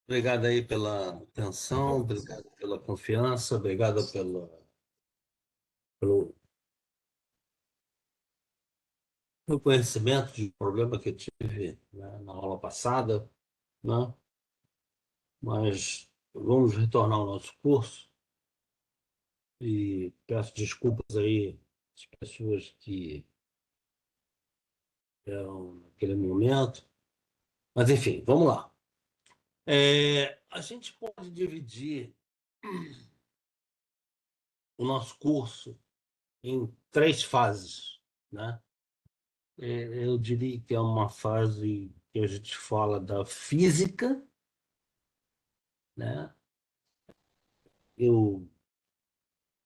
Obrigado aí pela atenção, obrigado pela confiança, obrigado pelo conhecimento de problema que eu tive, né, na aula passada, né? Mas vamos retornar ao nosso curso e peço desculpas aí às pessoas que eram naquele momento. Mas enfim, vamos lá. A gente pode dividir o nosso curso em três fases, né? Eu diria que é uma fase que a gente fala da física, né? Eu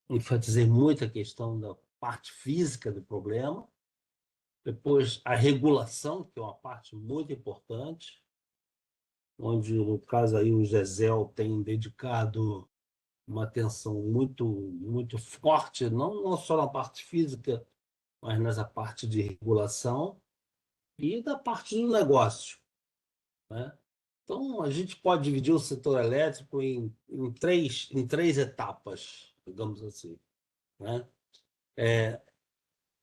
enfatizei muito a questão da parte física do problema. Depois, a regulação, que é uma parte muito importante, onde, no caso aí, o GESEL tem dedicado uma atenção muito forte, não só na parte física, mas nessa parte de regulação e da parte do negócio, né? Então, a gente pode dividir o setor elétrico em três etapas, digamos assim, né?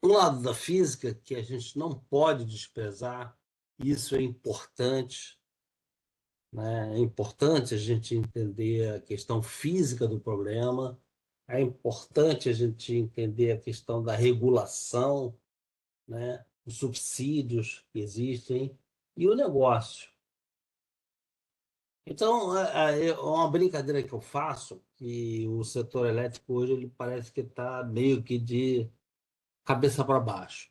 Um lado da física que a gente não pode desprezar, isso é importante, né? É importante a gente entender a questão física do problema, é importante a gente entender a questão da regulação, né? Os subsídios que existem e o negócio. Então, é uma brincadeira que eu faço, que o setor elétrico hoje ele parece que está meio que de cabeça para baixo,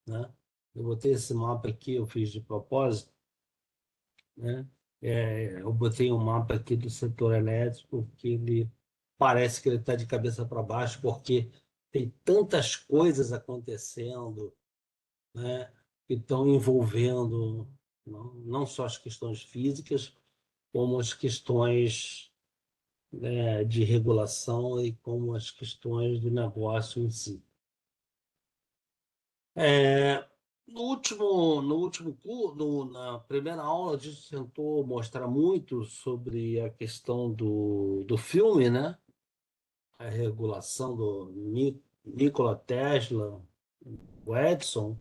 né? Eu botei esse mapa aqui, eu fiz de propósito, né? Eu botei um mapa aqui do setor elétrico que ele parece que ele está de cabeça para baixo porque tem tantas coisas acontecendo, né? Que estão envolvendo não só as questões físicas, como as questões, né, de regulação e como as questões do negócio em si. É, na primeira aula, a gente tentou mostrar muito sobre a questão do filme, né? A regulação do Nikola Tesla, o Edison,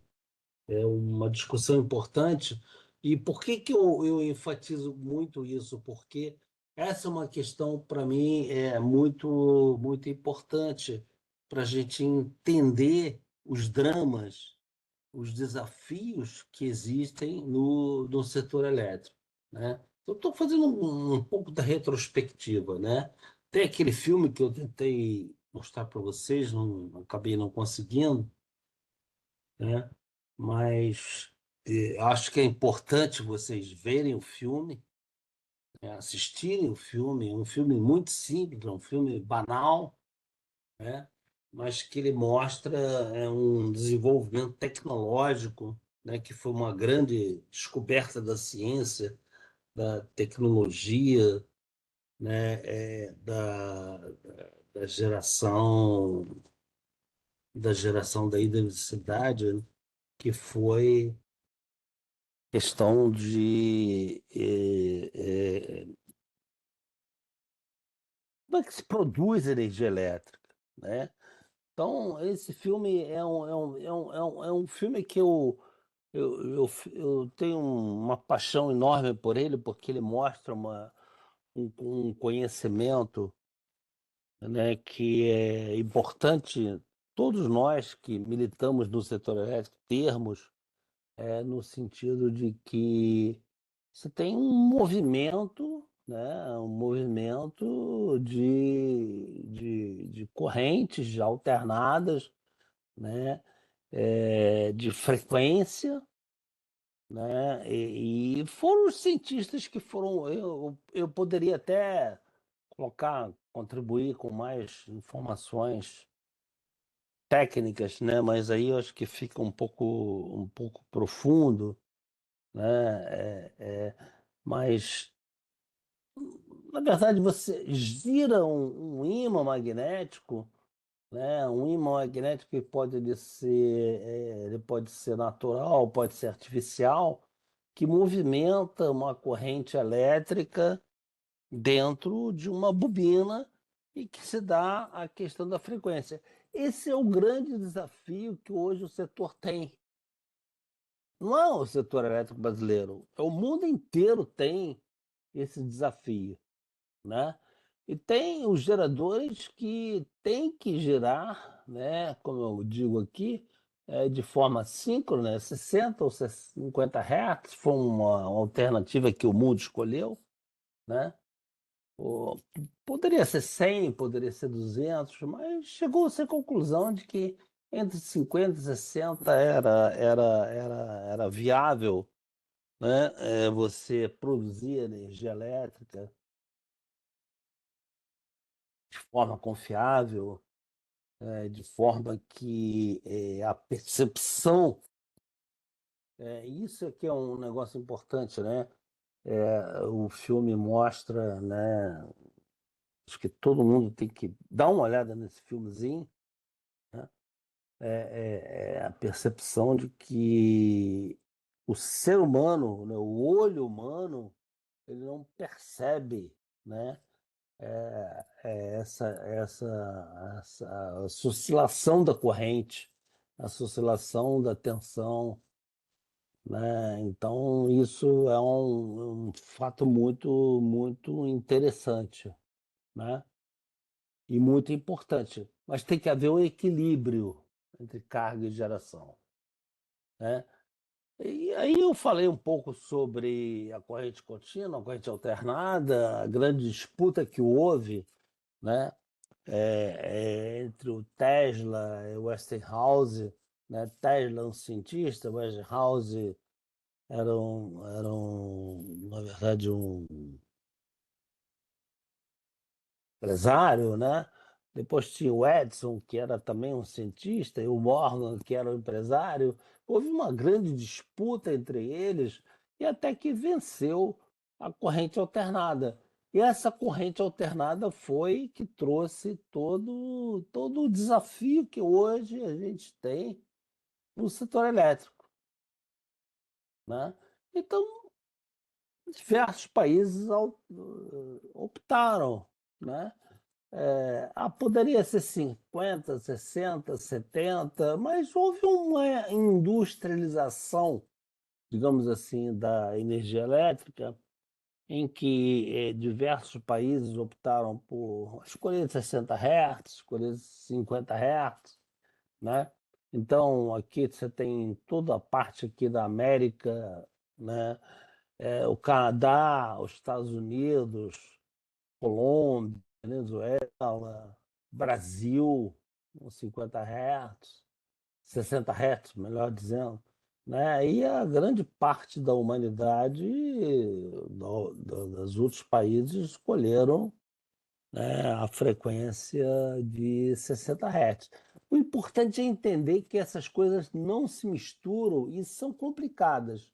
é uma discussão importante. E por que que eu enfatizo muito isso? Porque essa é uma questão, para mim, muito importante para a gente entender os dramas, os desafios que existem no setor elétrico, né? Eu estou fazendo um pouco da retrospectiva, né? Tem aquele filme que eu tentei mostrar para vocês, acabei não conseguindo, né? Mas acho que é importante vocês verem o filme, né? Assistirem o filme. É um filme muito simples, é um filme banal, né? Mas que ele mostra um desenvolvimento tecnológico, né? Que foi uma grande descoberta da ciência, da tecnologia, né? Da geração da eletricidade, né? Que foi questão de como é que se produz energia elétrica, né? Então, esse filme é um filme que eu tenho uma paixão enorme por ele, porque ele mostra um conhecimento, né, que é importante todos nós que militamos no setor elétrico termos, no sentido de que você tem um movimento, né, um movimento de correntes alternadas, né, de frequência, né, e foram os cientistas que foram. Eu poderia até contribuir com mais informações técnicas, né, mas aí eu acho que fica um pouco profundo, né, mas na verdade você gira um ímã magnético, né? Um ímã magnético que ele pode ser natural, pode ser artificial, que movimenta uma corrente elétrica, dentro de uma bobina e que se dá a questão da frequência. Esse é o grande desafio que hoje o setor tem. Não é o setor elétrico brasileiro, é o mundo inteiro tem esse desafio, né? E tem os geradores que têm que girar, né, como eu digo aqui, de forma síncrona, 60 ou 50 Hz, foi uma alternativa que o mundo escolheu, né? Ou poderia ser 100, poderia ser 200, mas chegou-se à conclusão de que entre 50 e 60 era viável, né? Você produzir energia elétrica de forma confiável, de forma que a percepção, isso aqui é um negócio importante, né? O filme mostra, né? Acho que todo mundo tem que dar uma olhada nesse filmezinho, né? A percepção de que o ser humano, né, o olho humano, ele não percebe, né, essa oscilação da corrente, essa oscilação da tensão, né? Então, isso é um fato muito interessante, né? E muito importante. Mas tem que haver um equilíbrio entre carga e geração, né? E aí eu falei um pouco sobre a corrente contínua, a corrente alternada, a grande disputa que houve, né, entre o Tesla e o Westinghouse, né? Tesla um cientista, Westinghouse na verdade, um empresário, né? Depois tinha o Edison, que era também um cientista, e o Morgan, que era um empresário. Houve uma grande disputa entre eles e até que venceu a corrente alternada. E essa corrente alternada foi que trouxe todo o desafio que hoje a gente tem no setor elétrico, né? Então, diversos países optaram, né? Poderia ser 50, 60, 70, mas houve uma industrialização, digamos assim, da energia elétrica, em que diversos países optaram por escolher 60 Hz, escolher 50 Hz, né? Então, aqui você tem toda a parte aqui da América, né? O Canadá, os Estados Unidos, Colômbia, Venezuela, Brasil, uns 50 Hz, 60 Hz, melhor dizendo, né? E a grande parte da humanidade, dos outros países, escolheram, né, a frequência de 60 Hz. O importante é entender que essas coisas não se misturam e são complicadas,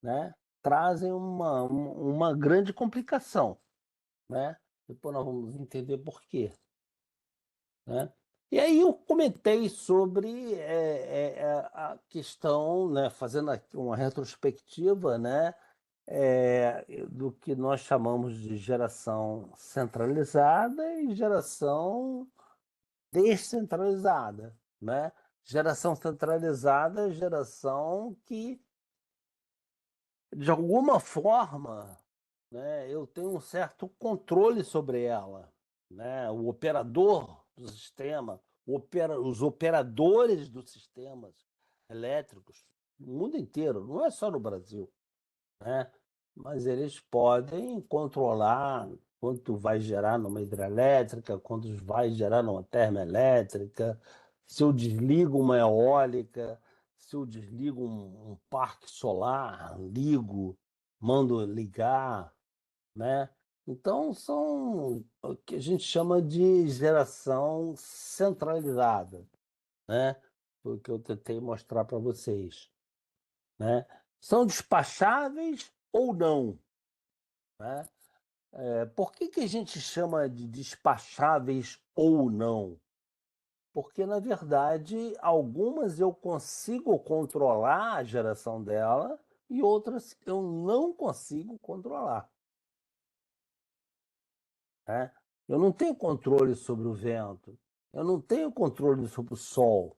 né? Trazem uma grande complicação, né? Depois nós vamos entender por quê, né? E aí eu comentei sobre a questão, né, fazendo aqui uma retrospectiva, né, do que nós chamamos de geração centralizada e geração descentralizada, né? Geração centralizada é geração que, de alguma forma, né, eu tenho um certo controle sobre ela, né? O operador do sistema, os operadores dos sistemas elétricos no mundo inteiro, não é só no Brasil, né? Mas eles podem controlar quanto vai gerar numa hidrelétrica, quanto vai gerar numa termoelétrica, se eu desligo uma eólica, se eu desligo um parque solar, ligo, mando ligar, né? Então, são o que a gente chama de geração centralizada, né? Foi o que eu tentei mostrar para vocês, né? São despacháveis ou não, né? Por que a gente chama de despacháveis ou não? Porque, na verdade, algumas eu consigo controlar a geração dela e outras eu não consigo controlar. né? Eu não tenho controle sobre o vento, eu não tenho controle sobre o sol,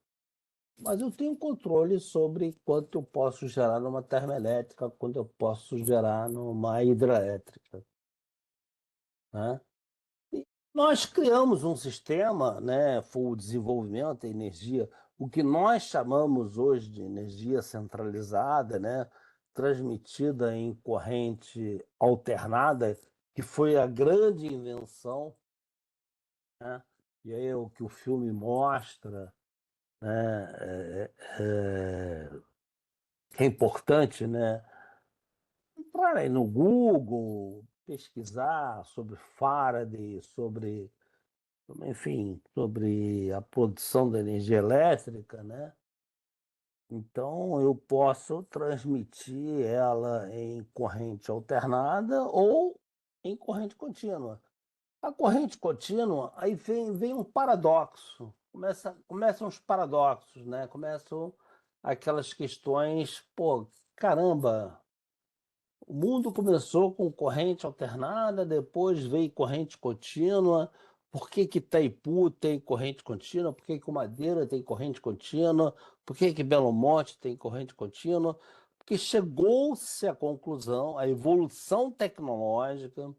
mas eu tenho controle sobre quanto eu posso gerar numa termoelétrica, quanto eu posso gerar numa hidrelétrica, né? E nós criamos um sistema, né? Foi o desenvolvimento da energia, o que nós chamamos hoje de energia centralizada, né? Transmitida em corrente alternada, que foi a grande invenção, né? E aí é o que o filme mostra, né? Que é importante, né? Entrar aí no Google, pesquisar sobre Faraday, sobre, enfim, sobre a produção da energia elétrica, né? Então eu posso transmitir ela em corrente alternada ou em corrente contínua. A corrente contínua, aí vem um paradoxo. Começam os paradoxos, né? Começam aquelas questões, pô, caramba, o mundo começou com corrente alternada, depois veio corrente contínua. Por que que Itaipu tem corrente contínua? Por que que o Madeira tem corrente contínua? Por que que Belo Monte tem corrente contínua? Porque chegou-se à conclusão, a evolução tecnológica,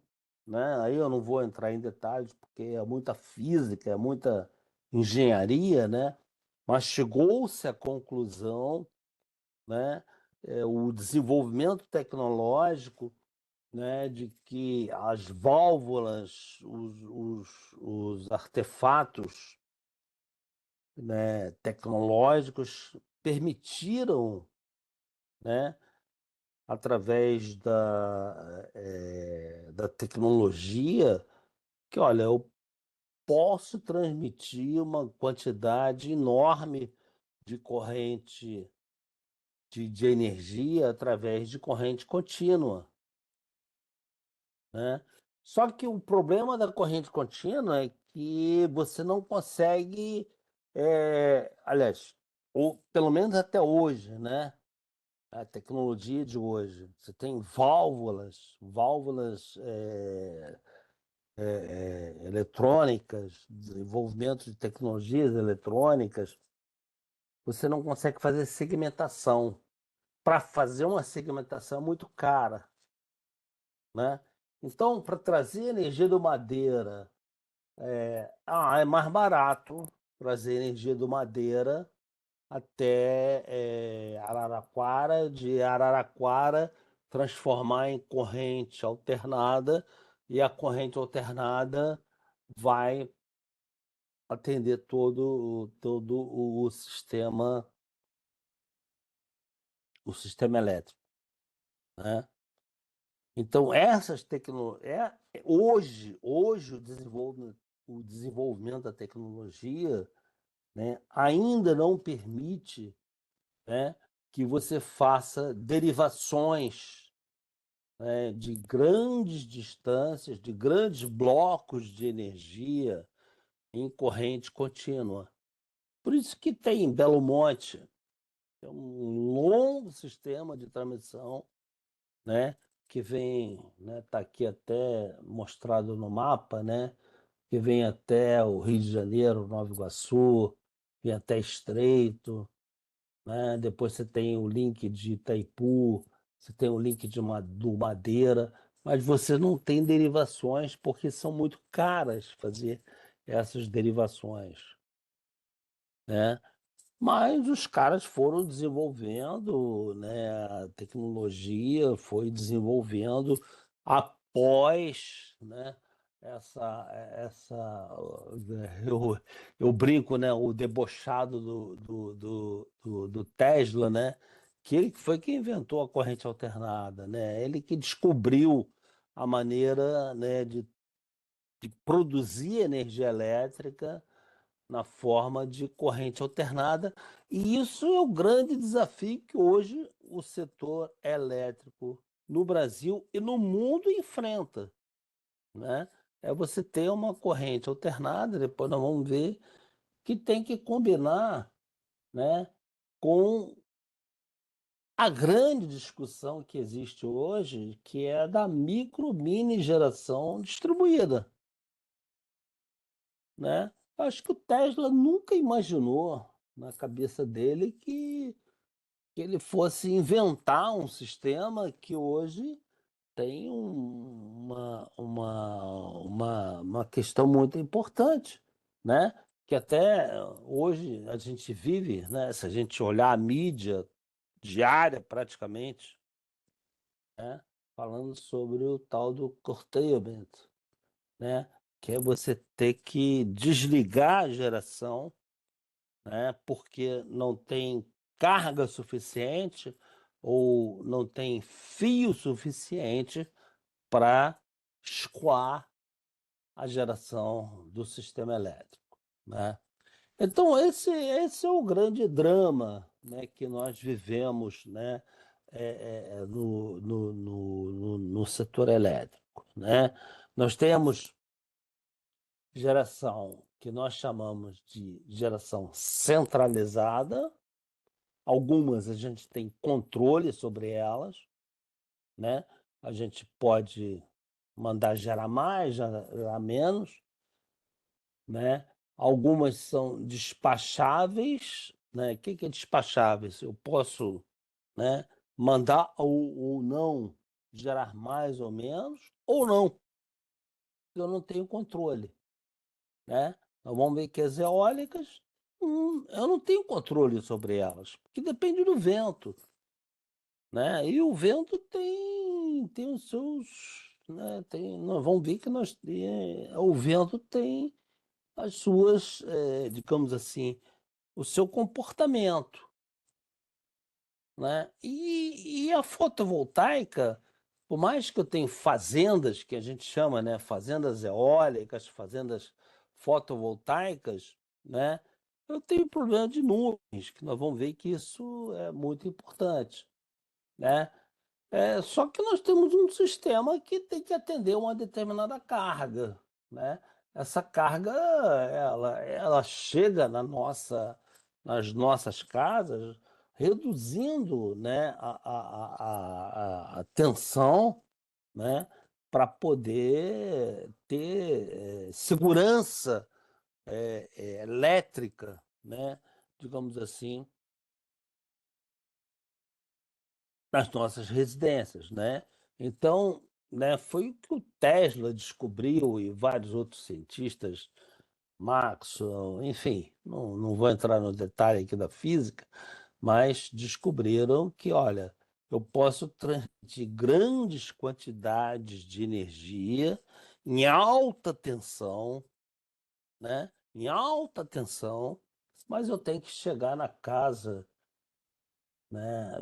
né? Aí eu não vou entrar em detalhes, porque é muita física, é muita engenharia, né? Mas chegou-se à conclusão, né? O desenvolvimento tecnológico, né, de que as válvulas, os artefatos, né, tecnológicos permitiram, né, através da tecnologia, que, olha, eu posso transmitir uma quantidade enorme de corrente de energia através de corrente contínua, né? Só que o problema da corrente contínua é que você não consegue, aliás, ou pelo menos até hoje, né? A tecnologia de hoje, você tem válvulas eletrônicas, desenvolvimento de tecnologias eletrônicas, você não consegue fazer segmentação. Para fazer uma segmentação é muito cara, né? Então, para trazer energia do Madeira, é mais barato trazer energia do Madeira até Araraquara, de Araraquara transformar em corrente alternada, e a corrente alternada vai atender todo o sistema elétrico, né? Então, essas tecnologias, hoje o desenvolvimento da tecnologia, né, ainda não permite, né, que você faça derivações, né, de grandes distâncias, de grandes blocos de energia em corrente contínua. Por isso que tem em Belo Monte, é um longo sistema de transmissão, né, que vem, né, tá aqui até mostrado no mapa, né, que vem até o Rio de Janeiro, Nova Iguaçu, vem até Estreito, né? Depois você tem o link de Itaipu, você tem o link do Madeira, mas você não tem derivações porque são muito caras fazer essas derivações, né? Mas os caras foram desenvolvendo, né? A tecnologia foi desenvolvendo após, né? Essa, eu, eu brinco, né? O debochado do Tesla, né? Que ele foi quem inventou a corrente alternada, né? Ele que descobriu a maneira, né? De produzir energia elétrica na forma de corrente alternada, e isso é o grande desafio que hoje o setor elétrico no Brasil e no mundo enfrenta, né? É você ter uma corrente alternada, depois nós vamos ver, que tem que combinar, né, com a grande discussão que existe hoje, que é a da micro mini geração distribuída. né? Acho que o Tesla nunca imaginou na cabeça dele que ele fosse inventar um sistema que hoje tem uma questão muito importante, né? Que até hoje a gente vive, né? Se a gente olhar a mídia diária praticamente, né? Falando sobre o tal do curtailment, né? Que é você ter que desligar a geração, né? Porque não tem carga suficiente ou não tem fio suficiente para escoar a geração do sistema elétrico, né? Então esse é o grande drama, né, que nós vivemos, né, no setor elétrico, né? Nós temos geração que nós chamamos de geração centralizada, algumas a gente tem controle sobre elas, né? A gente pode mandar gerar mais, gerar menos, né? Algumas são despacháveis, né? O que que é despacháveis? Eu posso, né, mandar ou não gerar mais ou menos, ou não, eu não tenho controle, né? Então vamos ver que as eólicas, eu não tenho controle sobre elas, porque depende do vento, né? E o vento tem os seus, né? Nós vamos ver que o vento tem as suas, digamos assim, o seu comportamento, né? E a fotovoltaica, por mais que eu tenha fazendas, que a gente chama, né, fazendas eólicas, fazendas fotovoltaicas, né? Eu tenho problema de nuvens, que nós vamos ver que isso é muito importante, né? Só que nós temos um sistema que tem que atender uma determinada carga, né? Essa carga, ela chega nas nossas casas, reduzindo, né, a tensão, né, para poder ter segurança elétrica, né, digamos assim, nas nossas residências, né? Então, né, foi o que o Tesla descobriu e vários outros cientistas, Maxwell, enfim, não vou entrar no detalhe aqui da física, mas descobriram que, olha, eu posso transmitir grandes quantidades de energia em alta tensão, né? Em alta tensão, mas eu tenho que chegar na casa, né,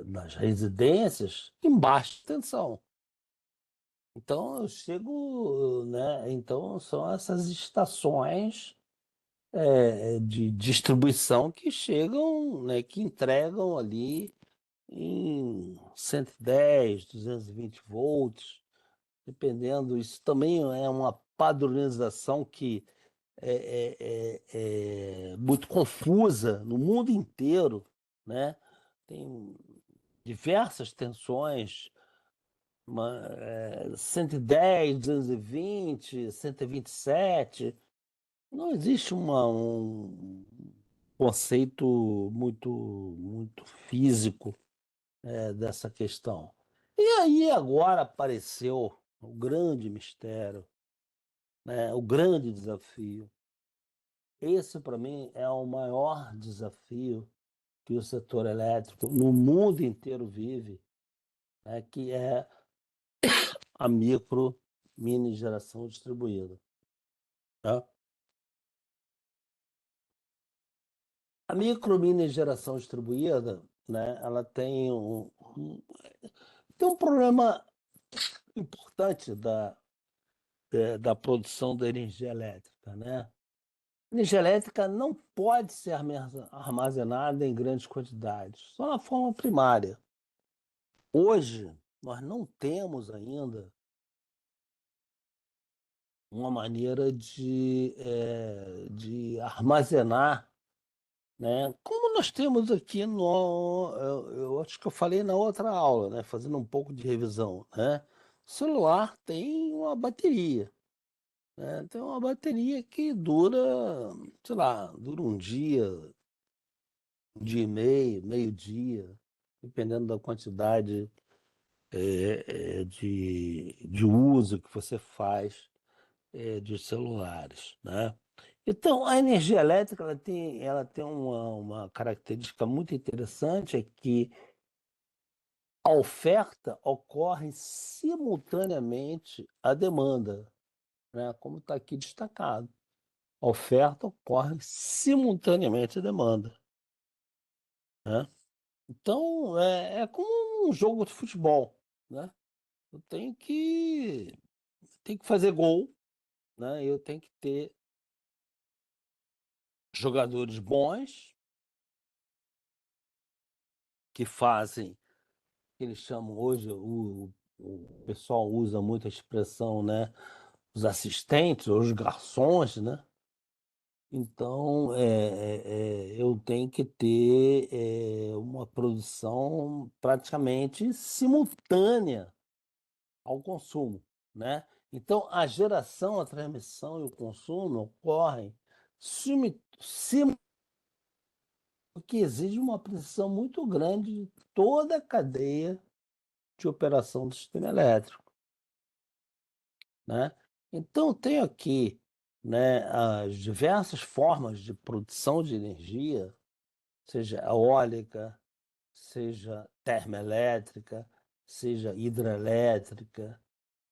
das residências em baixa tensão. Então eu chego, né? Então são essas estações de distribuição que chegam, né, que entregam ali em 110, 220 volts, dependendo. Isso também é uma padronização que é muito confusa no mundo inteiro, né? Tem diversas tensões, 110, 220, 127. Não existe um conceito muito físico dessa questão. E aí agora apareceu o grande mistério, né? O grande desafio. Esse, para mim, é o maior desafio que o setor elétrico no mundo inteiro vive, né? Que é a micro mini geração distribuída, tá? A micro mini geração distribuída, né? Ela tem um problema importante da produção da energia elétrica, né? Energia elétrica não pode ser armazenada em grandes quantidades, só na forma primária. Hoje, nós não temos ainda uma maneira de armazenar, né? Como nós temos aqui eu acho que eu falei na outra aula, né? Fazendo um pouco de revisão, né? O celular tem uma bateria, né? Tem uma bateria que dura, sei lá, dura um dia e meio, meio-dia, dependendo da quantidade de uso que você faz de celulares, né? Então, a energia elétrica ela tem uma característica muito interessante, é que a oferta ocorre simultaneamente à demanda, né? Como está aqui destacado. A oferta ocorre simultaneamente à demanda, né? Então, é como um jogo de futebol, né? Eu tenho que fazer gol, né? Eu tenho que ter jogadores bons que fazem, que eles chamam hoje, o pessoal usa muito a expressão, né? Os assistentes, os garçons, né? Então, eu tenho que ter uma produção praticamente simultânea ao consumo, né? Então, a geração, a transmissão e o consumo ocorrem o que exige uma precisão muito grande de toda a cadeia de operação do sistema elétrico, né? Então, eu tenho aqui, né, as diversas formas de produção de energia, seja eólica, seja termoelétrica, seja hidrelétrica,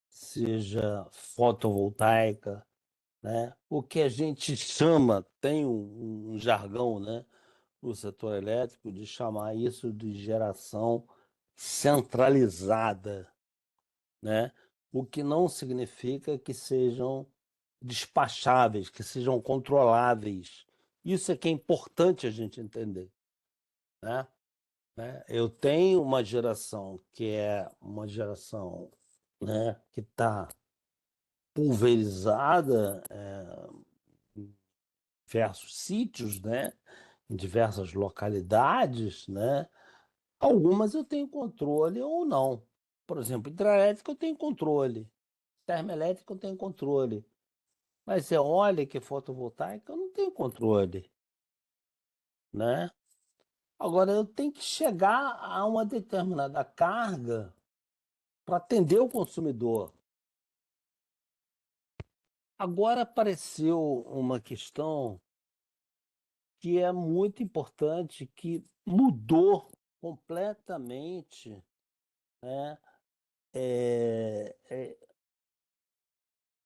seja fotovoltaica, né? O que a gente chama, tem um jargão, né, no setor elétrico, de chamar isso de geração centralizada, né? O que não significa que sejam despacháveis, que sejam controláveis. Isso é que é importante a gente entender, né? Eu tenho uma geração que é uma geração, né, que está pulverizada em diversos sítios, né, em diversas localidades, né? Algumas eu tenho controle ou não. Por exemplo, hidrelétrica eu tenho controle, termoelétrica eu tenho controle, mas eólica e fotovoltaica eu não tenho controle, né? Agora eu tenho que chegar a uma determinada carga para atender o consumidor. Agora apareceu uma questão que é muito importante, que mudou completamente, né,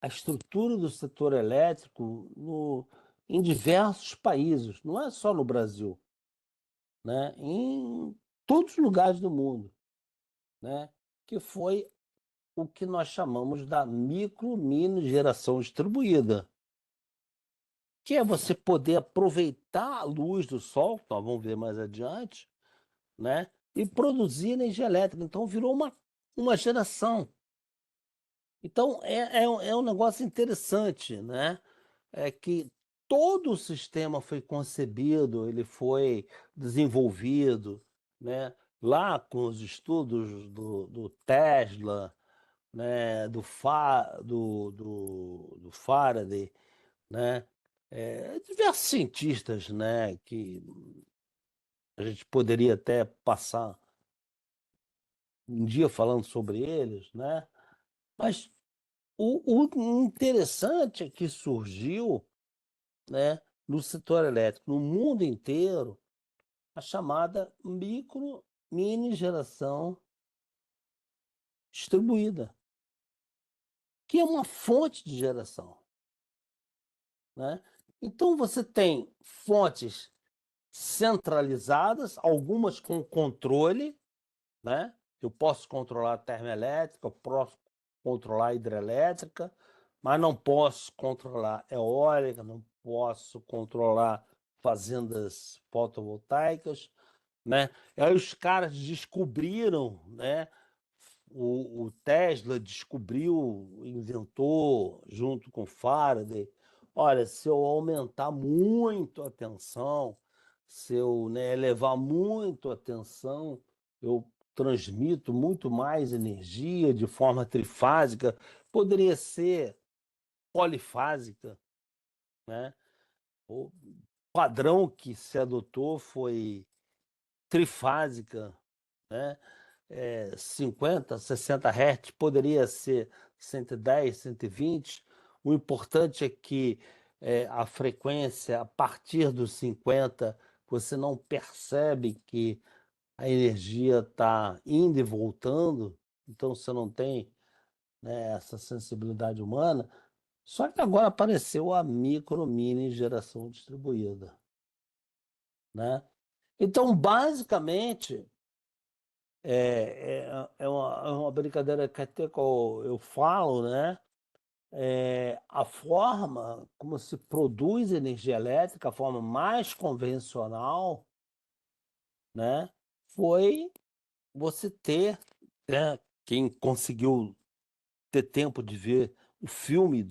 a estrutura do setor elétrico em diversos países, não é só no Brasil, né, em todos os lugares do mundo, né, que foi o que nós chamamos da micro-mini geração distribuída, que é você poder aproveitar a luz do sol, que nós vamos ver mais adiante, né? E produzir energia elétrica. Então virou uma geração. Então é um negócio interessante, né? É que todo o sistema foi concebido, ele foi desenvolvido, né? Lá com os estudos do Tesla, né? Do Faraday, né? Diversos cientistas, né? Que a gente poderia até passar um dia falando sobre eles, né? Mas o interessante é que surgiu, né, no setor elétrico, no mundo inteiro, a chamada micro mini geração distribuída, que é uma fonte de geração, né? Então você tem fontes centralizadas, algumas com controle, né? Eu posso controlar a termoelétrica, eu posso controlar a hidrelétrica, mas não posso controlar eólica, não posso controlar fazendas fotovoltaicas, né? E aí os caras descobriram, né? O Tesla descobriu, inventou, junto com Faraday, olha, se eu aumentar muito a tensão, se eu, né, elevar muito a tensão, eu transmito muito mais energia de forma trifásica. Poderia ser polifásica, né? O padrão que se adotou foi trifásica, né? 50, 60 Hz, poderia ser 110, 120. O importante é que a frequência, a partir dos 50, você não percebe que a energia está indo e voltando, então você não tem, né, essa sensibilidade humana. Só que agora apareceu a micro, mini geração distribuída, né? Então, basicamente, é uma brincadeira que até que eu falo, né? A forma como se produz energia elétrica, a forma mais convencional, né? Foi você ter, né? Quem conseguiu ter tempo de ver o filme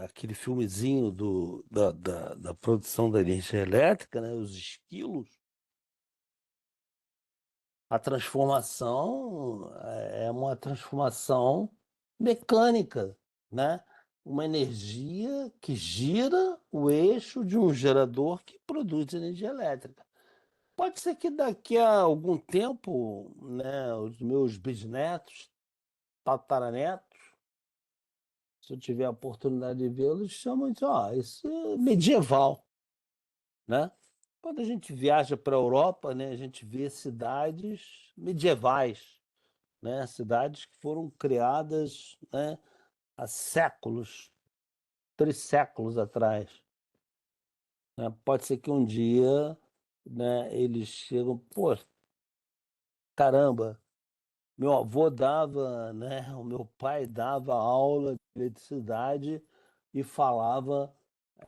aquele filmezinho da produção da energia elétrica, né? Os esquilos. A transformação é uma transformação mecânica, né? Uma energia que gira o eixo de um gerador que produz energia elétrica. Pode ser que daqui a algum tempo, né, os meus bisnetos, tataranetos, se eu tiver a oportunidade de vê-los, chamam de, ó, isso é medieval, né? Quando a gente viaja para a Europa, né, a gente vê cidades medievais, né? Cidades que foram criadas, né, há séculos, 3 séculos atrás, né? Pode ser que um dia, né, eles chegam, pô, caramba, meu avô dava, né, o meu pai dava aula de eletricidade e falava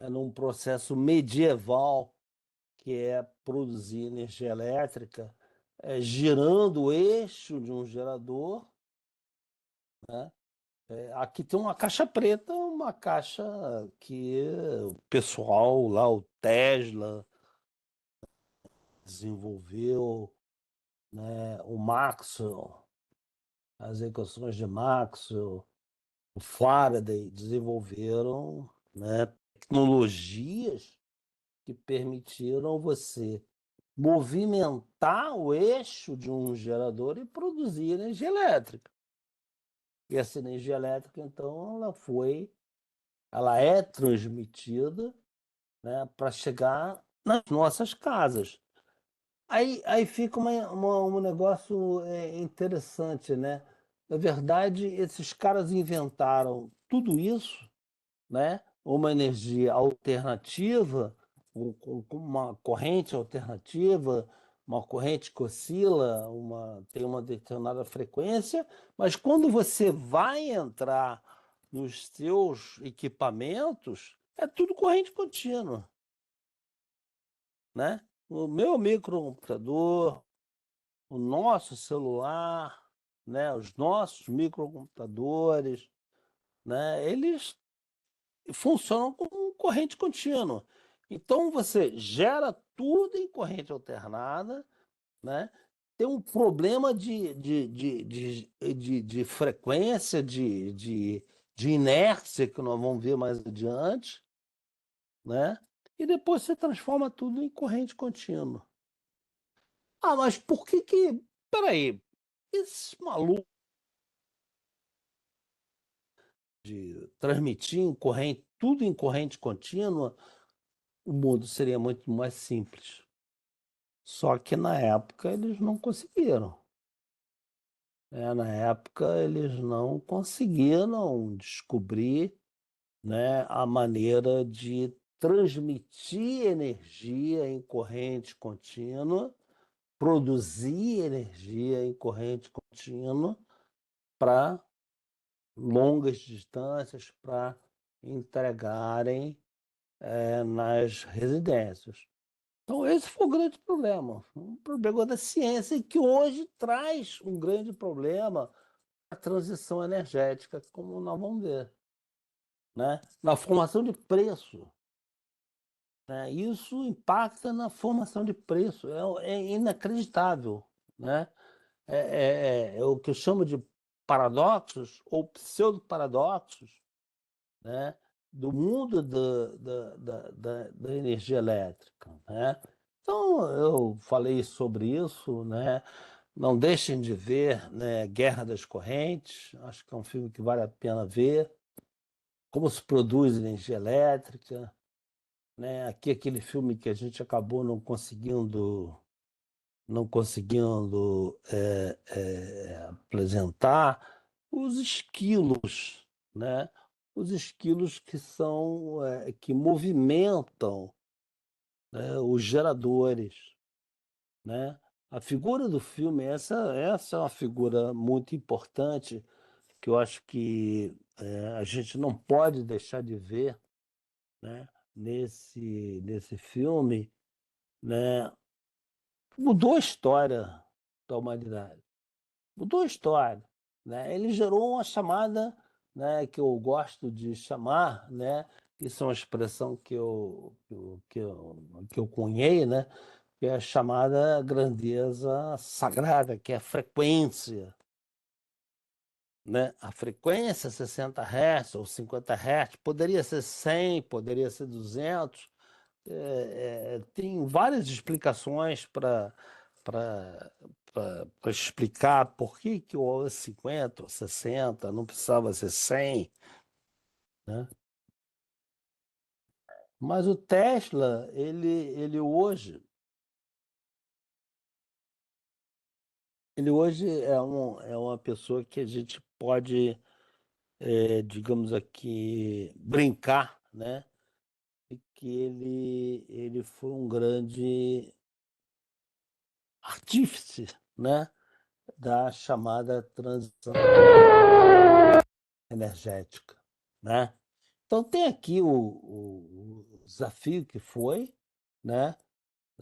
num processo medieval que é produzir energia elétrica, girando o eixo de um gerador, né? Aqui tem uma caixa preta, uma caixa que o pessoal lá, o Tesla, desenvolveu, né? O Maxwell, as equações de Maxwell, o Faraday desenvolveram, né, tecnologias que permitiram você movimentar o eixo de um gerador e produzir energia elétrica. E essa energia elétrica, então, ela é transmitida, né, para chegar nas nossas casas. Aí fica um negócio interessante, né? Na verdade, esses caras inventaram tudo isso, né? Uma energia alternativa, com uma corrente alternativa, uma corrente que oscila, tem uma determinada frequência, mas quando você vai entrar nos seus equipamentos, é tudo corrente contínua, né? O meu microcomputador, o nosso celular, né? Os nossos microcomputadores, né? Eles funcionam com corrente contínua. Então você gera tudo em corrente alternada, né? Tem um problema de frequência, de inércia, que nós vamos ver mais adiante, né? E depois você transforma tudo em corrente contínua. Ah, mas por que que... Peraí, esse maluco de transmitir em corrente, tudo em corrente contínua, o mundo seria muito mais simples. Só que na época eles não conseguiram. Na época eles não conseguiram descobrir, né, a maneira de transmitir energia em corrente contínua, produzir energia em corrente contínua para longas distâncias, para entregarem nas residências. Então, esse foi o grande problema, um problema da ciência e que hoje traz um grande problema a transição energética, como nós vamos ver, né? Na formação de preço, né? Isso impacta na formação de preço, é inacreditável, né? É o que eu chamo de paradoxos ou pseudo-paradoxos, né, do mundo da energia elétrica, né? Então, eu falei sobre isso, né? Não deixem de ver, né, Guerra das Correntes, acho que é um filme que vale a pena ver, como se produz energia elétrica, né? Aqui aquele filme que a gente acabou não conseguindo apresentar os esquilos, né? Os esquilos que movimentam, né, os geradores, né? A figura do filme, essa é uma figura muito importante que eu acho que a gente não pode deixar de ver, né? Nesse filme, né? Mudou a história da humanidade. Mudou a história, né? Ele gerou uma chamada, né, que eu gosto de chamar, né? Isso é uma expressão que eu cunhei, né? Que é a chamada grandeza sagrada, que é a frequência, né? A frequência 60 Hz ou 50 Hz, poderia ser 100, poderia ser 200. Tem várias explicações para explicar por que o 50 ou 60 não precisava ser 100, né? Mas o Tesla, ele hoje é uma pessoa que a gente pode, digamos aqui, brincar, né? E que ele foi um grande artífice, né, da chamada transição energética, né? Então tem aqui o desafio que foi, né,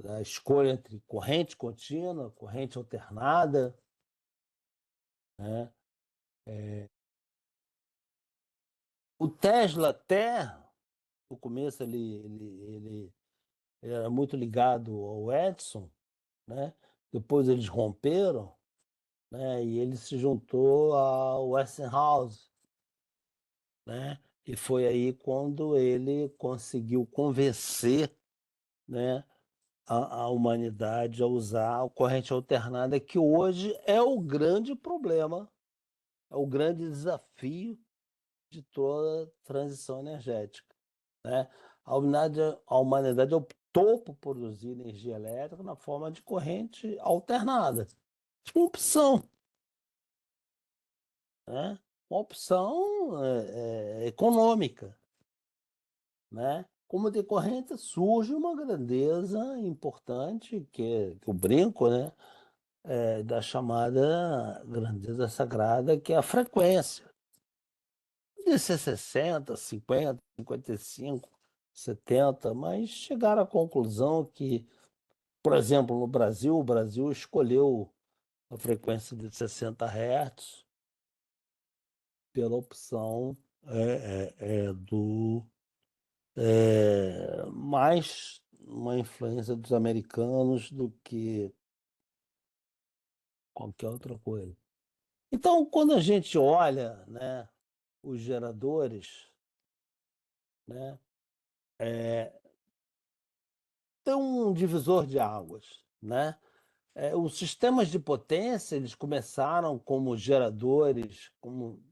a escolha entre corrente contínua, corrente alternada, né? O Tesla até no começo ele era muito ligado ao Edison, né? Depois eles romperam, né? E ele se juntou ao Westinghouse, né? E foi aí quando ele conseguiu convencer, né, a humanidade a usar a corrente alternada, que hoje é o grande problema, é o grande desafio de toda transição energética, né? A humanidade optou por produzir energia elétrica na forma de corrente alternada. Uma opção, né? Uma opção econômica, né? Como decorrente surge uma grandeza importante, que eu brinco, né? Da chamada grandeza sagrada, que é a frequência. Podia ser 60, 50, 55, 70, mas chegaram à conclusão que, por exemplo, no Brasil, o Brasil escolheu a frequência de 60 Hz pela opção mais uma influência dos americanos do que qualquer outra coisa. Então, quando a gente olha, né, os geradores, né, tem um divisor de águas, né? Os sistemas de potência, eles começaram como geradores, como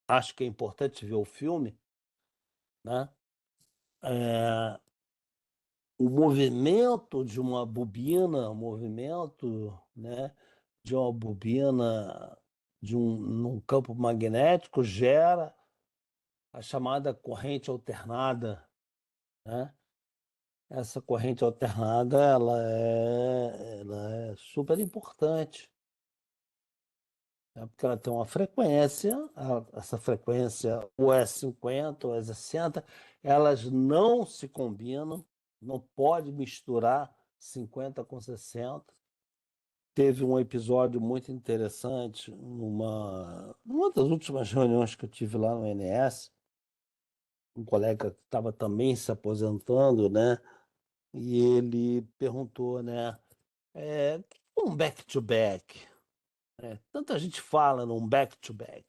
acho que é importante ver o filme, né? É, o movimento de uma bobina, o movimento, né, de uma bobina num campo magnético gera a chamada corrente alternada, né? Essa corrente alternada, ela é super importante, né? Porque ela tem uma frequência, essa frequência, ou é 50 ou é 60, elas não se combinam, não pode misturar 50 com 60. Teve um episódio muito interessante numa das últimas reuniões que eu tive lá no INS, um colega que estava também se aposentando, né? E ele perguntou, né? O que é um back-to-back? Tanta gente fala num back-to-back.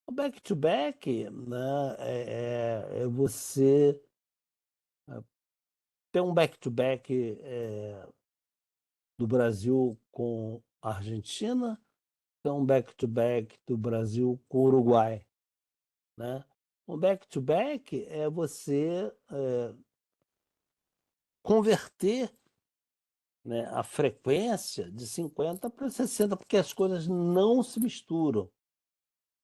O back-to-back, né, é você ter um back-to-back do Brasil com a Argentina, ter um back-to-back do Brasil com o Uruguai, né? Um back-to-back é você converter, né, a frequência de 50 para 60, porque as coisas não se misturam,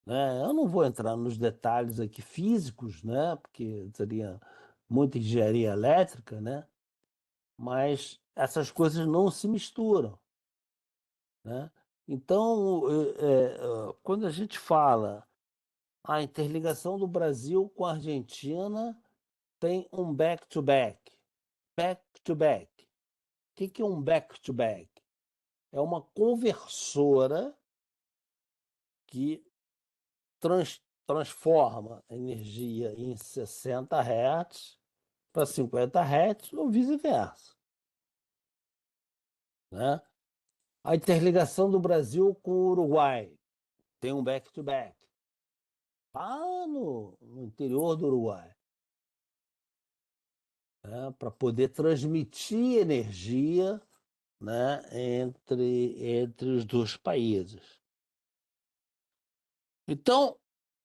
né? Eu não vou entrar nos detalhes aqui físicos, né, porque seria muita engenharia elétrica, né? Mas essas coisas não se misturam, né? Então, quando a gente fala a interligação do Brasil com a Argentina tem um back-to-back. Back-to-back. O que que é um back-to-back? É uma conversora que transforma a energia em 60 Hz para 50 Hz ou vice-versa, né? A interligação do Brasil com o Uruguai tem um back-to-back. Lá no interior do Uruguai, né? Para poder transmitir energia, né? Entre os dois países. Então,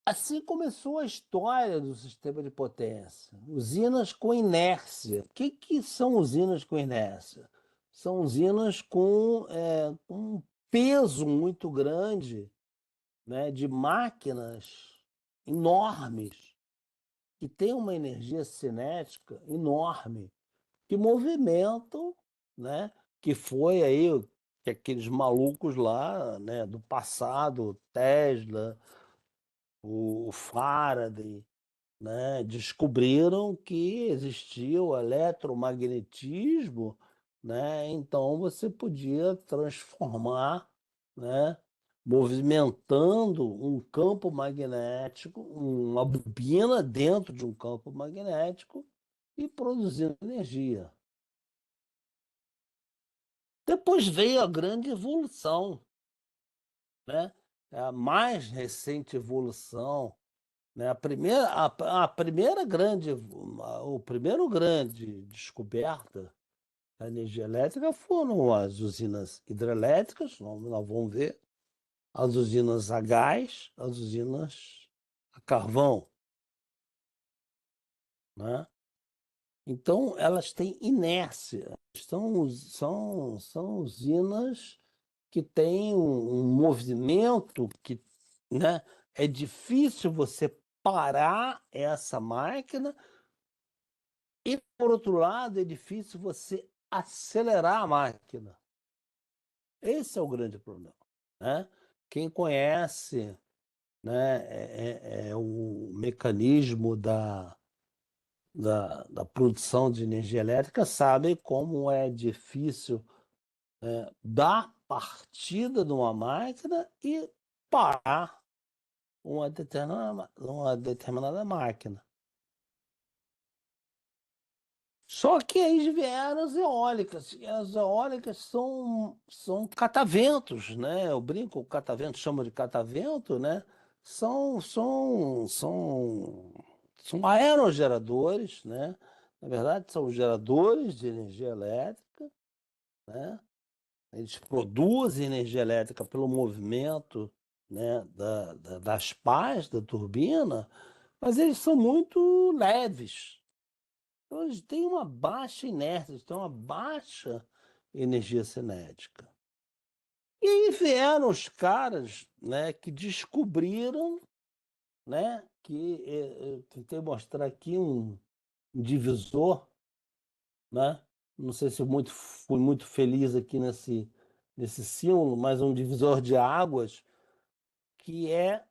assim começou a história do sistema de potência. Usinas com inércia. O que que são usinas com inércia? São usinas com um peso muito grande, né, de máquinas enormes, que têm uma energia cinética enorme, que movimentam, né, que foi aí que aqueles malucos lá, né, do passado, Tesla, o Faraday, né, descobriram que existia o eletromagnetismo, né, então você podia transformar, né, movimentando um campo magnético, uma bobina dentro de um campo magnético e produzindo energia. Depois veio a grande evolução, né? A mais recente evolução, né? A primeira grande, o primeiro grande descoberta da energia elétrica foram as usinas hidrelétricas, nós vamos ver, as usinas a gás, as usinas a carvão, né? Então, elas têm inércia, são usinas que têm um movimento que, né, é difícil você parar essa máquina e, por outro lado, é difícil você acelerar a máquina. Esse é o grande problema, né? Quem conhece, né, é o mecanismo da produção de energia elétrica sabe como é difícil dar partida numa máquina e parar uma determinada máquina. Só que aí vieram as eólicas, e as eólicas são cataventos, né? Eu brinco, o catavento chama de catavento, né? São, são, são, são aerogeradores, né? Na verdade, são geradores de energia elétrica, né? Eles produzem energia elétrica pelo movimento, né, das pás da turbina, mas eles são muito leves. Então, eles têm uma baixa inércia, eles têm uma baixa energia cinética. E aí vieram os caras, né, que descobriram, né, que eu tentei mostrar aqui um divisor, né? Não sei se eu fui muito feliz aqui nesse símbolo, mas um divisor de águas que é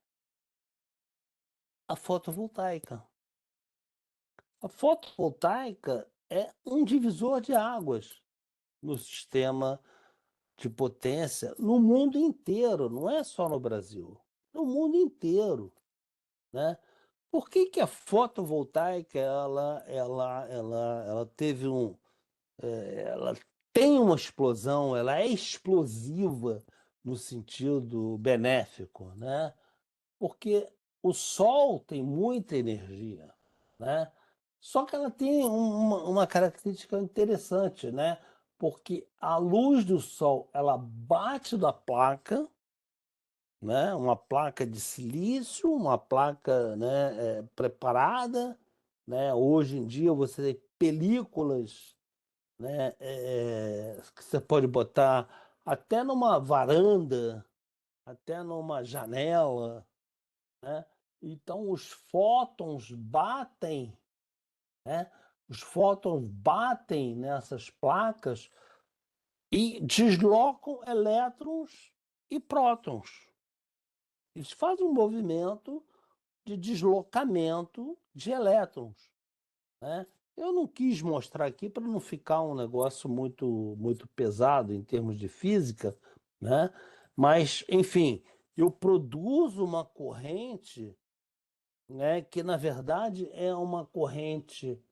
a fotovoltaica. A fotovoltaica é um divisor de águas no sistema de potência no mundo inteiro, não é só no Brasil, no mundo inteiro, né? Por que que a fotovoltaica ela teve ela tem uma explosão, ela é explosiva no sentido benéfico, né? Porque o Sol tem muita energia, né? Só que ela tem uma característica interessante, né? Porque a luz do Sol, ela bate na placa, né? Uma placa de silício, uma placa, né, preparada, né? Hoje em dia você tem películas, né, que você pode botar até numa varanda, até numa janela, né? Então os fótons batem, né? Os fótons batem nessas placas e deslocam elétrons e prótons. Eles fazem um movimento de deslocamento de elétrons, né? Eu não quis mostrar aqui para não ficar um negócio muito pesado em termos de física, né? Mas, enfim, eu produzo uma corrente, né, que na verdade é uma corrente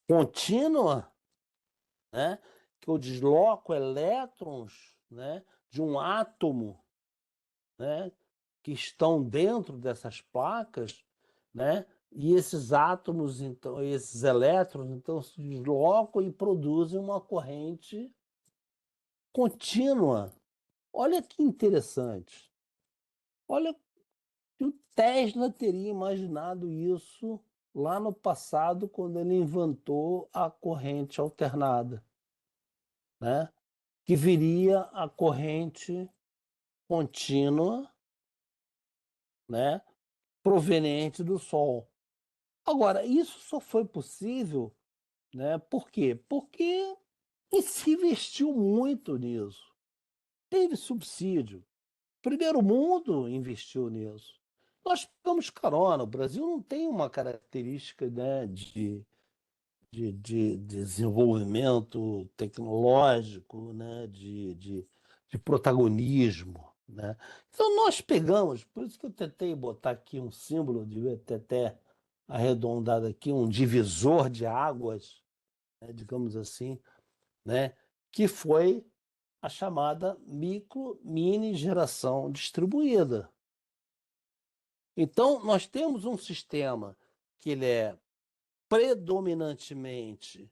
contínua, né, que eu desloco elétrons, né, de um átomo, né, que estão dentro dessas placas, né, e esses átomos, então, esses elétrons, então, se deslocam e produzem uma corrente contínua. Olha que interessante. Olha que o Tesla teria imaginado isso lá no passado, quando ele inventou a corrente alternada, né? Que viria a corrente contínua, né? Proveniente do Sol. Agora, isso só foi possível, né? Por quê? Porque se investiu muito nisso. Teve subsídio. O primeiro mundo investiu nisso. Nós pegamos carona. O Brasil não tem uma característica, né, de desenvolvimento tecnológico, né, de protagonismo, né? Então nós pegamos, por isso que eu tentei botar aqui um símbolo, devia ter até arredondado aqui, um divisor de águas, né, digamos assim, né, que foi a chamada mini geração distribuída. Então nós temos um sistema que ele é predominantemente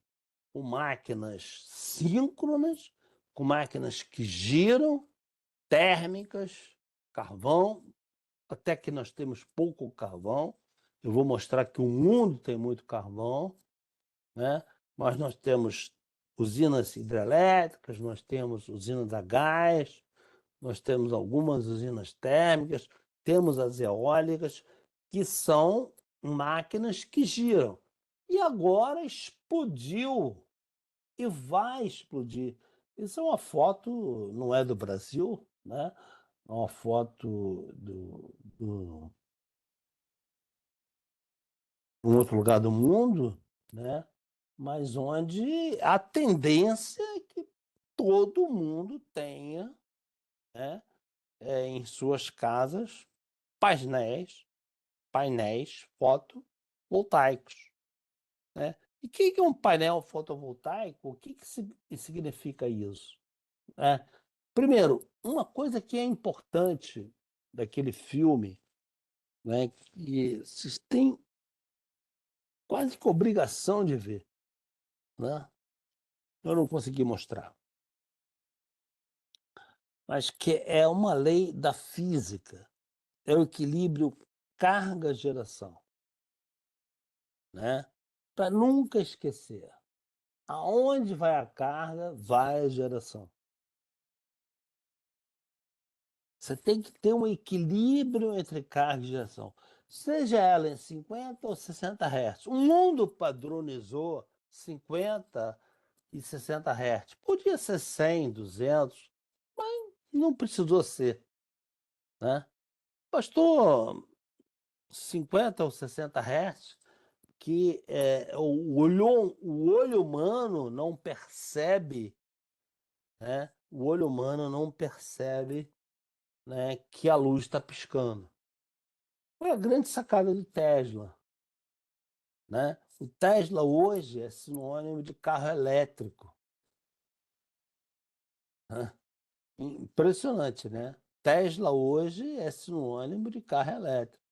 com máquinas síncronas, com máquinas que giram, térmicas, carvão, até que nós temos pouco carvão. Eu vou mostrar que o mundo tem muito carvão, né? Mas nós temos usinas hidrelétricas, nós temos usinas a gás, nós temos algumas usinas térmicas, temos as eólicas, que são máquinas que giram. E agora explodiu e vai explodir. Isso é uma foto, não é do Brasil, né? É uma foto do um outro lugar do mundo, né? Mas onde a tendência é que todo mundo tenha, né, em suas casas painéis fotovoltaicos, né? E o que é um painel fotovoltaico? O que significa isso? Né? Primeiro, uma coisa que é importante daquele filme, né, que vocês têm quase que obrigação de ver, né? Eu não consegui mostrar, mas que é uma lei da física, é o equilíbrio carga-geração, né? Para nunca esquecer, aonde vai a carga, vai a geração. Você tem que ter um equilíbrio entre carga e geração, seja ela em 50 ou 60 Hz. O mundo padronizou 50 e 60 Hz. Podia ser 100, 200, mas não precisou ser, né? Bastou 50 ou 60 Hz, que o olho humano não percebe, né? O olho humano não percebe, né, que a luz está piscando. Foi a grande sacada do Tesla, né? O Tesla hoje é sinônimo de carro elétrico, né? Impressionante, né? Tesla hoje é sinônimo de carro elétrico,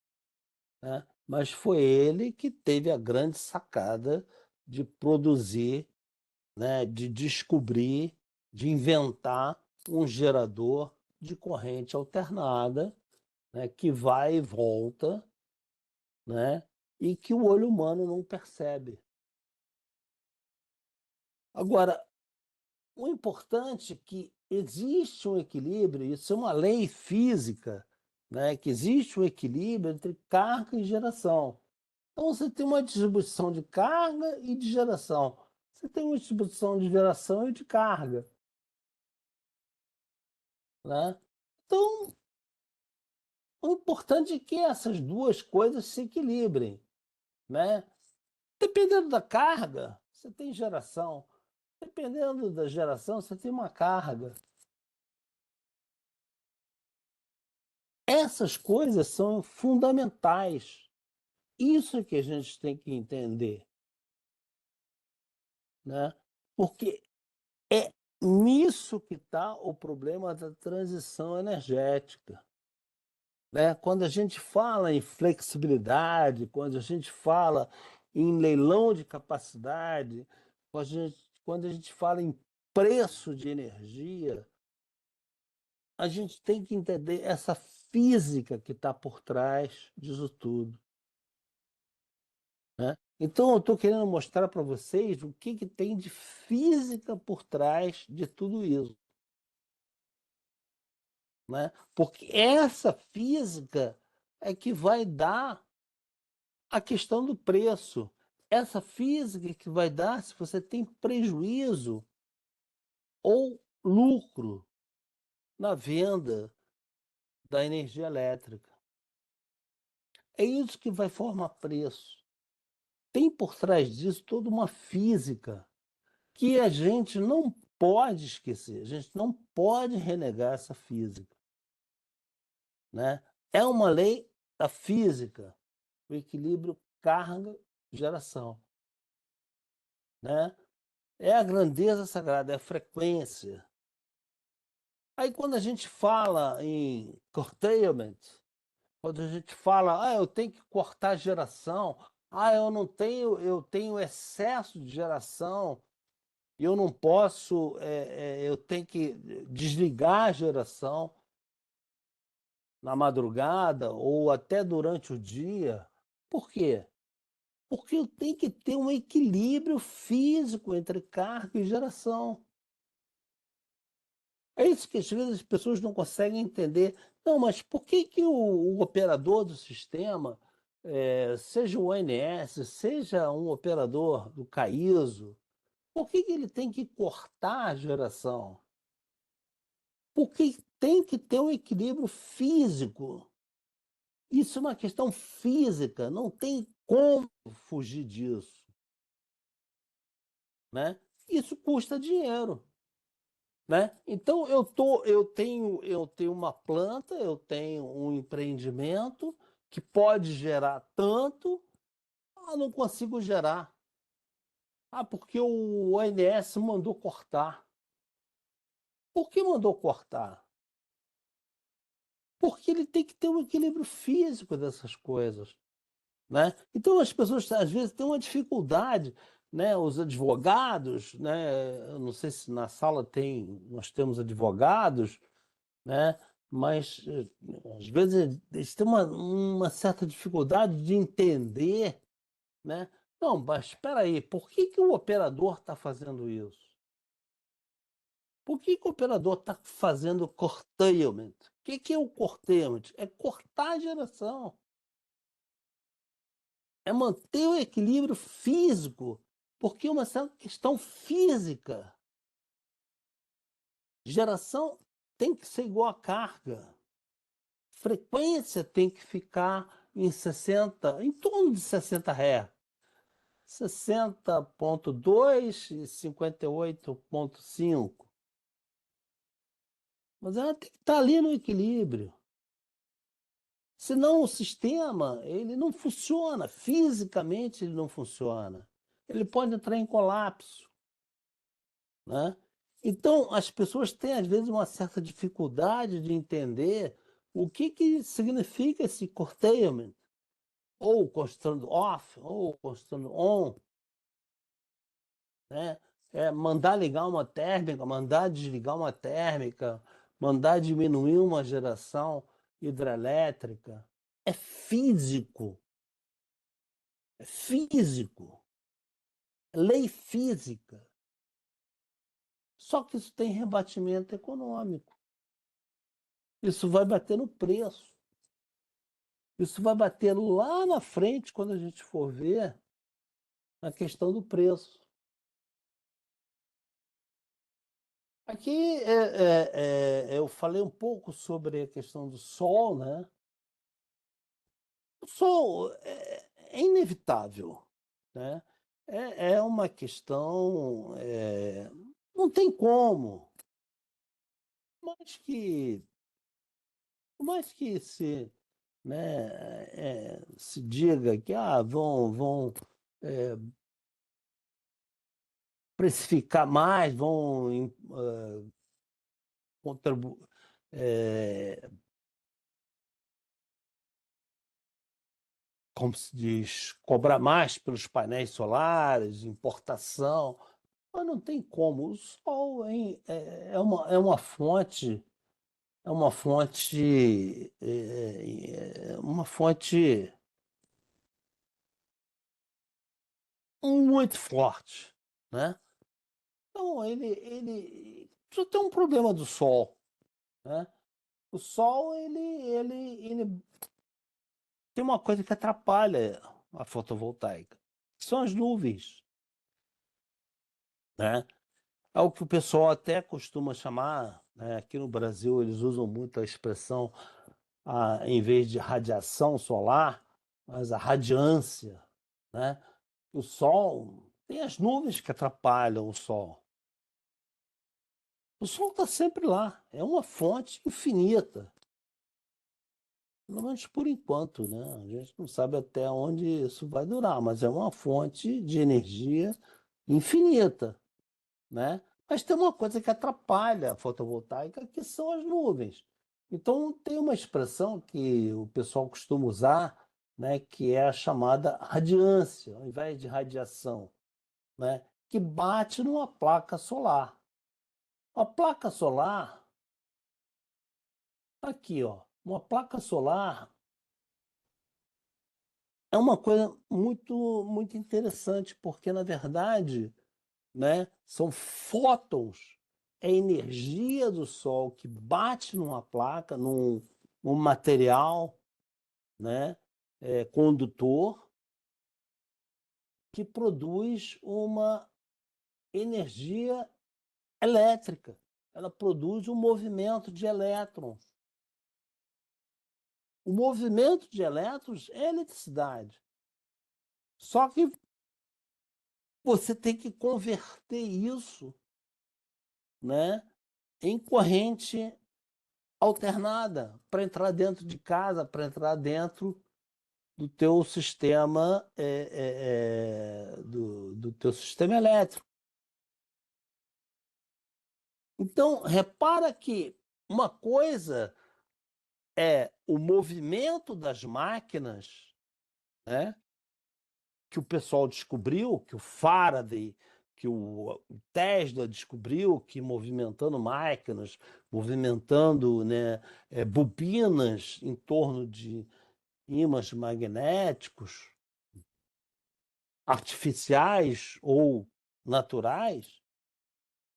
né? Mas foi ele que teve a grande sacada de produzir, né, de descobrir, de inventar um gerador de corrente alternada, né, que vai e volta, né, e que o olho humano não percebe. Agora, o importante é que existe um equilíbrio, isso é uma lei física, né, que existe um equilíbrio entre carga e geração. Então, você tem uma distribuição de carga e de geração. Você tem uma distribuição de geração e de carga, né? Então, o importante é que essas duas coisas se equilibrem, né? Dependendo da carga, você tem geração. Dependendo da geração, você tem uma carga. Essas coisas são fundamentais. Isso é que a gente tem que entender, né? Porque é nisso que está o problema da transição energética, né? Quando a gente fala em flexibilidade, quando a gente fala em leilão de capacidade, quando a gente fala em preço de energia, a gente tem que entender essa física que está por trás disso tudo, né? Então, eu estou querendo mostrar para vocês o que, que tem de física por trás de tudo isso, né? Porque essa física é que vai dar a questão do preço. Essa física que vai dar se você tem prejuízo ou lucro na venda da energia elétrica. É isso que vai formar preço. Tem por trás disso toda uma física que a gente não pode esquecer, a gente não pode renegar essa física, né? É uma lei da física, o equilíbrio carga-geração, né? É a grandeza sagrada, é a frequência. Aí quando a gente fala em curtailment, quando a gente fala, eu tenho que cortar a geração, eu não tenho, eu tenho excesso de geração, e eu não posso, eu tenho que desligar a geração na madrugada ou até durante o dia. Por quê? Porque eu tenho que ter um equilíbrio físico entre carga e geração. É isso que às vezes as pessoas não conseguem entender. Não, mas por que que o operador do sistema, seja o ONS, seja um operador do CAISO, por que que ele tem que cortar a geração? Porque tem que ter um equilíbrio físico. Isso é uma questão física, não tem como fugir disso, né? Isso custa dinheiro, né? Então eu tenho uma planta, eu tenho um empreendimento que pode gerar tanto, não consigo gerar. Porque o ONS mandou cortar. Por que mandou cortar? Porque ele tem que ter um equilíbrio físico dessas coisas, né? Então as pessoas às vezes têm uma dificuldade, né? Os advogados, né? Eu não sei se na sala nós temos advogados, né? Mas às vezes eles têm uma certa dificuldade de entender, né? Não, mas espera aí, por que que o operador está fazendo isso? Por que que o operador está fazendo curtailment? O que é o curtailment? É cortar a geração, é manter o equilíbrio físico, porque é uma certa questão física. Geração tem que ser igual a carga. Frequência tem que ficar em 60, em torno de 60 Hz. 60,2 e 58,5. Mas ela tem que estar ali no equilíbrio. Senão o sistema ele não funciona, fisicamente ele não funciona. Ele pode entrar em colapso, né? Então, as pessoas têm, às vezes, uma certa dificuldade de entender o que significa esse curtailment, ou constando off, ou constando on, né? Mandar ligar uma térmica, mandar desligar uma térmica, mandar diminuir uma geração hidrelétrica. É físico, é físico, é lei física. Só que isso tem rebatimento econômico. Isso vai bater no preço. Isso vai bater lá na frente, quando a gente for ver a questão do preço. Aqui eu falei um pouco sobre a questão do sol, né? O sol é inevitável, né? É uma questão, não tem como. Por mais que, por mais que né, se diga que vão é, precificar mais, vão contribuir, como se diz, cobrar mais pelos painéis solares, importação, mas não tem como. O sol é uma fonte muito forte, né? Então ele só tem um problema do sol, né? O sol ele tem uma coisa que atrapalha a fotovoltaica, que são as nuvens, né? É o que o pessoal até costuma chamar, né? Aqui no Brasil eles usam muito a expressão, em vez de radiação solar, mas a radiância, né? O sol tem as nuvens que atrapalham o sol. O sol está sempre lá, é uma fonte infinita, pelo menos por enquanto, né? A gente não sabe até onde isso vai durar, mas é uma fonte de energia infinita, né? Mas tem uma coisa que atrapalha a fotovoltaica, que são as nuvens. Então, tem uma expressão que o pessoal costuma usar, né, que é a chamada radiância, ao invés de radiação, né, que bate numa placa solar. A placa solar, aqui, ó, uma placa solar é uma coisa muito interessante, porque, na verdade, né? São fótons, é energia do Sol que bate numa placa, num material, né? Condutor, que produz uma energia elétrica. Ela produz um movimento de elétrons. O movimento de elétrons é eletricidade. Só que você tem que converter isso, né, em corrente alternada para entrar dentro de casa, para entrar dentro do teu sistema, do teu sistema elétrico. Então, repara que uma coisa é o movimento das máquinas, né, que o pessoal descobriu, que o Faraday, que o Tesla descobriu, que movimentando máquinas, movimentando, né, bobinas em torno de ímãs magnéticos, artificiais ou naturais,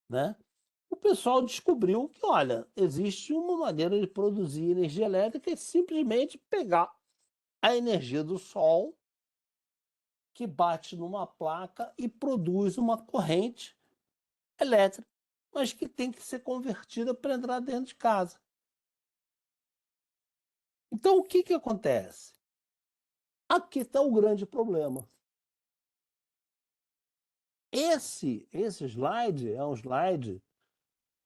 né? O pessoal descobriu que, olha, existe uma maneira de produzir energia elétrica, é simplesmente pegar a energia do sol que bate numa placa e produz uma corrente elétrica, mas que tem que ser convertida para entrar dentro de casa. Então, o que acontece? Aqui está o grande problema. Esse slide é um slide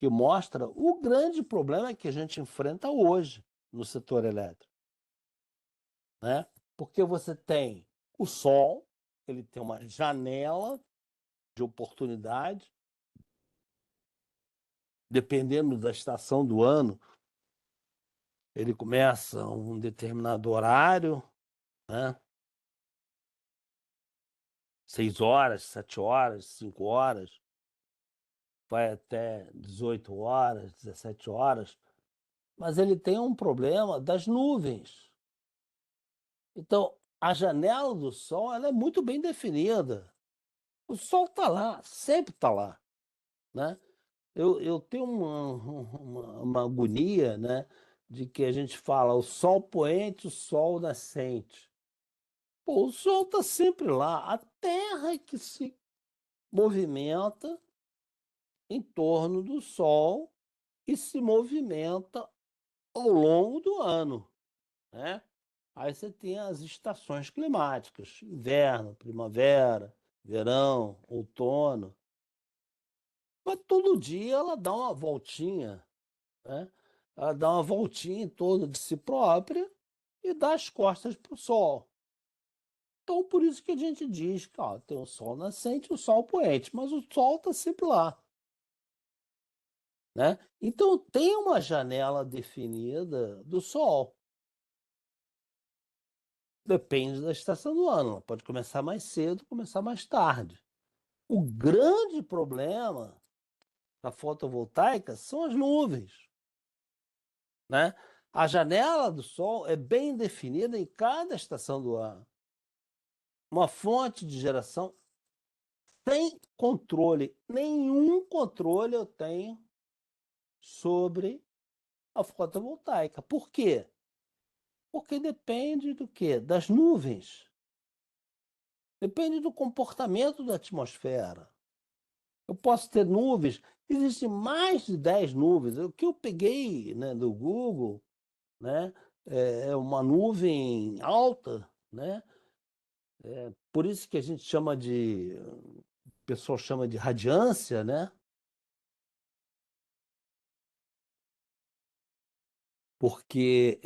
que mostra o grande problema que a gente enfrenta hoje no setor elétrico, né? Porque você tem o sol, ele tem uma janela de oportunidade, dependendo da estação do ano, ele começa a um determinado horário, né? 6 horas, 7 horas, 5 horas, vai até 18 horas, 17 horas, mas ele tem um problema das nuvens. Então, a janela do Sol ela é muito bem definida. O Sol está lá, sempre está lá, né? Eu tenho uma agonia, né, de que a gente fala o Sol poente, o Sol nascente. Pô, o Sol está sempre lá. A Terra é que se movimenta em torno do Sol e se movimenta ao longo do ano, né? Aí você tem as estações climáticas, inverno, primavera, verão, outono. Mas todo dia ela dá uma voltinha, né? Ela dá uma voltinha em torno de si própria e dá as costas para o Sol. Então, por isso que a gente diz que ó, tem o Sol nascente e o Sol poente, mas o Sol está sempre lá, né? Então, tem uma janela definida do Sol. Depende da estação do ano. Ela pode começar mais cedo, começar mais tarde. O grande problema da fotovoltaica são as nuvens, né? A janela do Sol é bem definida em cada estação do ano. Uma fonte de geração sem controle, nenhum controle eu tenho sobre a fotovoltaica. Por quê? Porque depende do quê? Das nuvens. Depende do comportamento da atmosfera. Eu posso ter nuvens, existem mais de 10 nuvens. O que eu peguei, né, do Google, né, é uma nuvem alta, né? Por isso que a gente chama de, o pessoal chama de radiância, né? Porque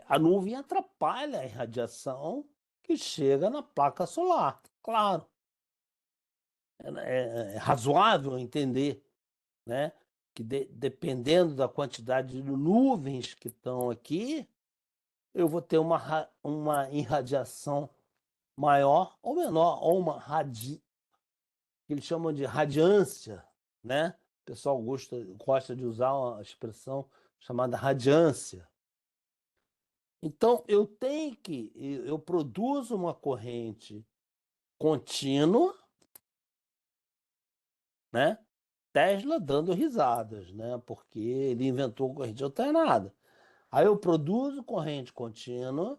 a nuvem atrapalha a irradiação que chega na placa solar. Claro, é razoável entender, né, que dependendo da quantidade de nuvens que estão aqui, eu vou ter uma irradiação maior ou menor, ou que eles chamam de radiância, né? O pessoal gosta de usar uma expressão chamada radiância. Então, eu produzo uma corrente contínua, né? Tesla dando risadas, né? Porque ele inventou corrente alternada. Aí eu produzo corrente contínua,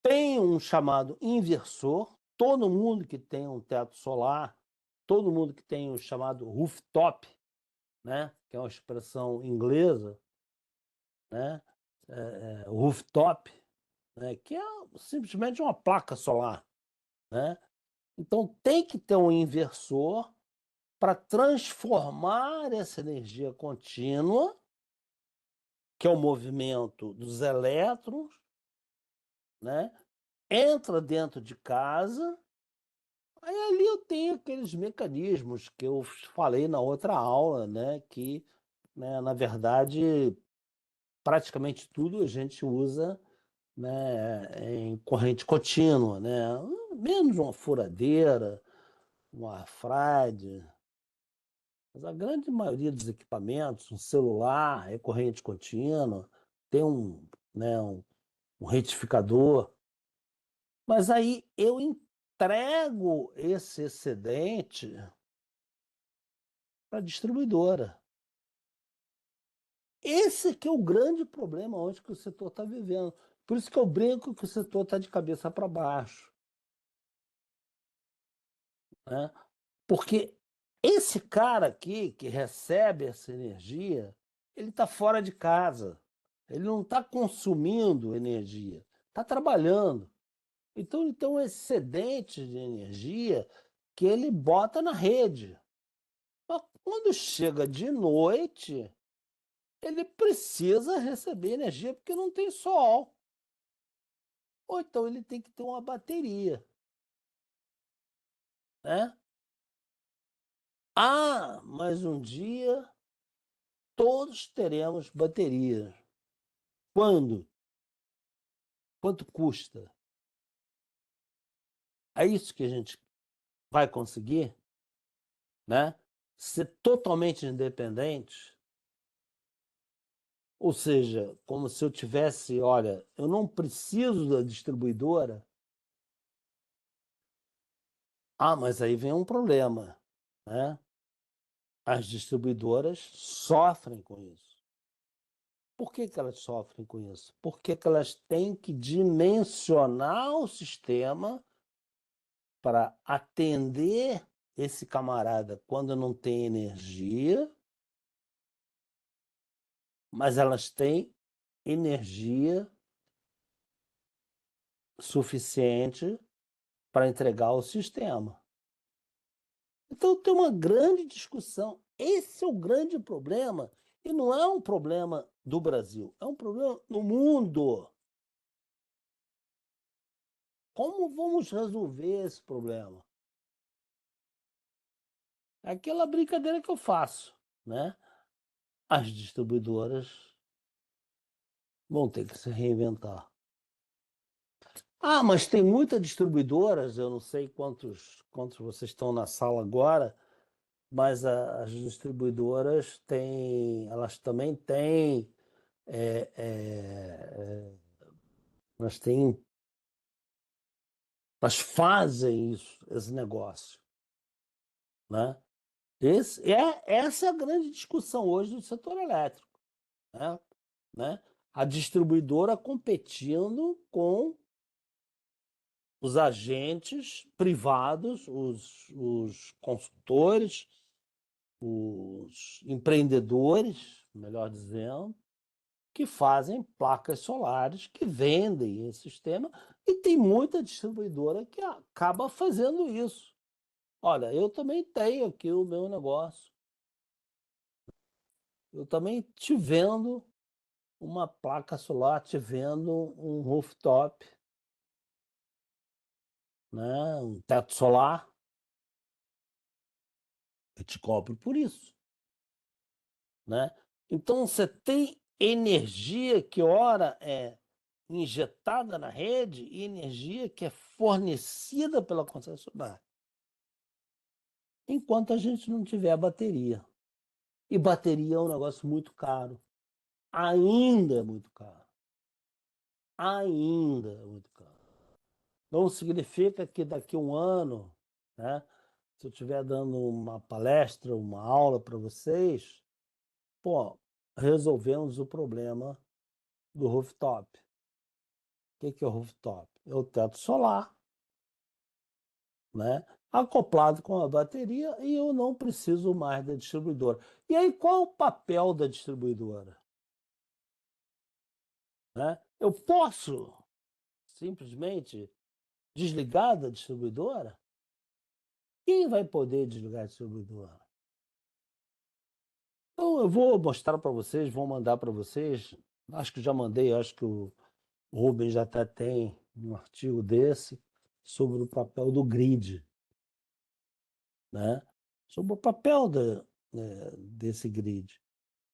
tem um chamado inversor, todo mundo que tem um teto solar, todo mundo que tem o chamado rooftop, né? Que é uma expressão inglesa, né? Rooftop, né? Que é simplesmente uma placa solar, né? Então tem que ter um inversor para transformar essa energia contínua, que é o movimento dos elétrons, né? Entra dentro de casa. Aí ali eu tenho aqueles mecanismos que eu falei na outra aula, né? Que, né, na verdade, praticamente tudo a gente usa, né, em corrente contínua, né? Menos uma furadeira, um airfryer, mas a grande maioria dos equipamentos, um celular, é corrente contínua, tem um retificador, mas aí eu entrego esse excedente para a distribuidora. Esse que é o grande problema hoje que o setor está vivendo. Por isso que eu brinco que o setor está de cabeça para baixo, né? Porque esse cara aqui que recebe essa energia, ele está fora de casa. Ele não está consumindo energia, está trabalhando. Então ele tem um excedente de energia que ele bota na rede. Mas quando chega de noite, ele precisa receber energia porque não tem sol. Ou então ele tem que ter uma bateria, né? Ah, mas um dia todos teremos baterias. Quando? Quanto custa? É isso que a gente vai conseguir, né? Ser totalmente independente, ou seja, como se eu tivesse, olha, eu não preciso da distribuidora. Ah, mas aí vem um problema, né? As distribuidoras sofrem com isso. Por que que elas sofrem com isso? Porque que elas têm que dimensionar o sistema para atender esse camarada quando não tem energia, mas elas têm energia suficiente para entregar o sistema. Então tem uma grande discussão. Esse é o grande problema. E não é um problema do Brasil, é um problema no mundo. Como vamos resolver esse problema? É aquela brincadeira que eu faço, né? As distribuidoras vão ter que se reinventar. Ah, mas tem muitas distribuidoras, eu não sei quantos vocês estão na sala agora, mas as distribuidoras têm, elas também têm, é, é, é, elas têm, elas fazem isso, esse negócio, né? Essa é a grande discussão hoje do setor elétrico, né? Né? A distribuidora competindo com os agentes privados, os consultores, os empreendedores, melhor dizendo, que fazem placas solares, que vendem esse sistema, e tem muita distribuidora que acaba fazendo isso. Olha, eu também tenho aqui o meu negócio. Eu também te vendo uma placa solar, te vendo um rooftop, né? Um teto solar. Eu te cobro por isso, né? Então você tem energia que ora é injetada na rede e energia que é fornecida pela concessionária. Enquanto a gente não tiver a bateria. E bateria é um negócio muito caro. Ainda é muito caro. Ainda é muito caro. Não significa que daqui a um ano, né, se eu estiver dando uma palestra, uma aula para vocês, pô, resolvemos o problema do rooftop. O que é o rooftop? É o teto solar, né? Acoplado com a bateria e eu não preciso mais da distribuidora. E aí, qual é o papel da distribuidora? Né? Eu posso simplesmente desligar da distribuidora? Quem vai poder desligar a distribuidora? Então, eu vou mostrar para vocês, vou mandar para vocês. Acho que já mandei, acho que o Rubens já até tem um artigo desse sobre o papel do grid, né? Sobre o papel desse grid,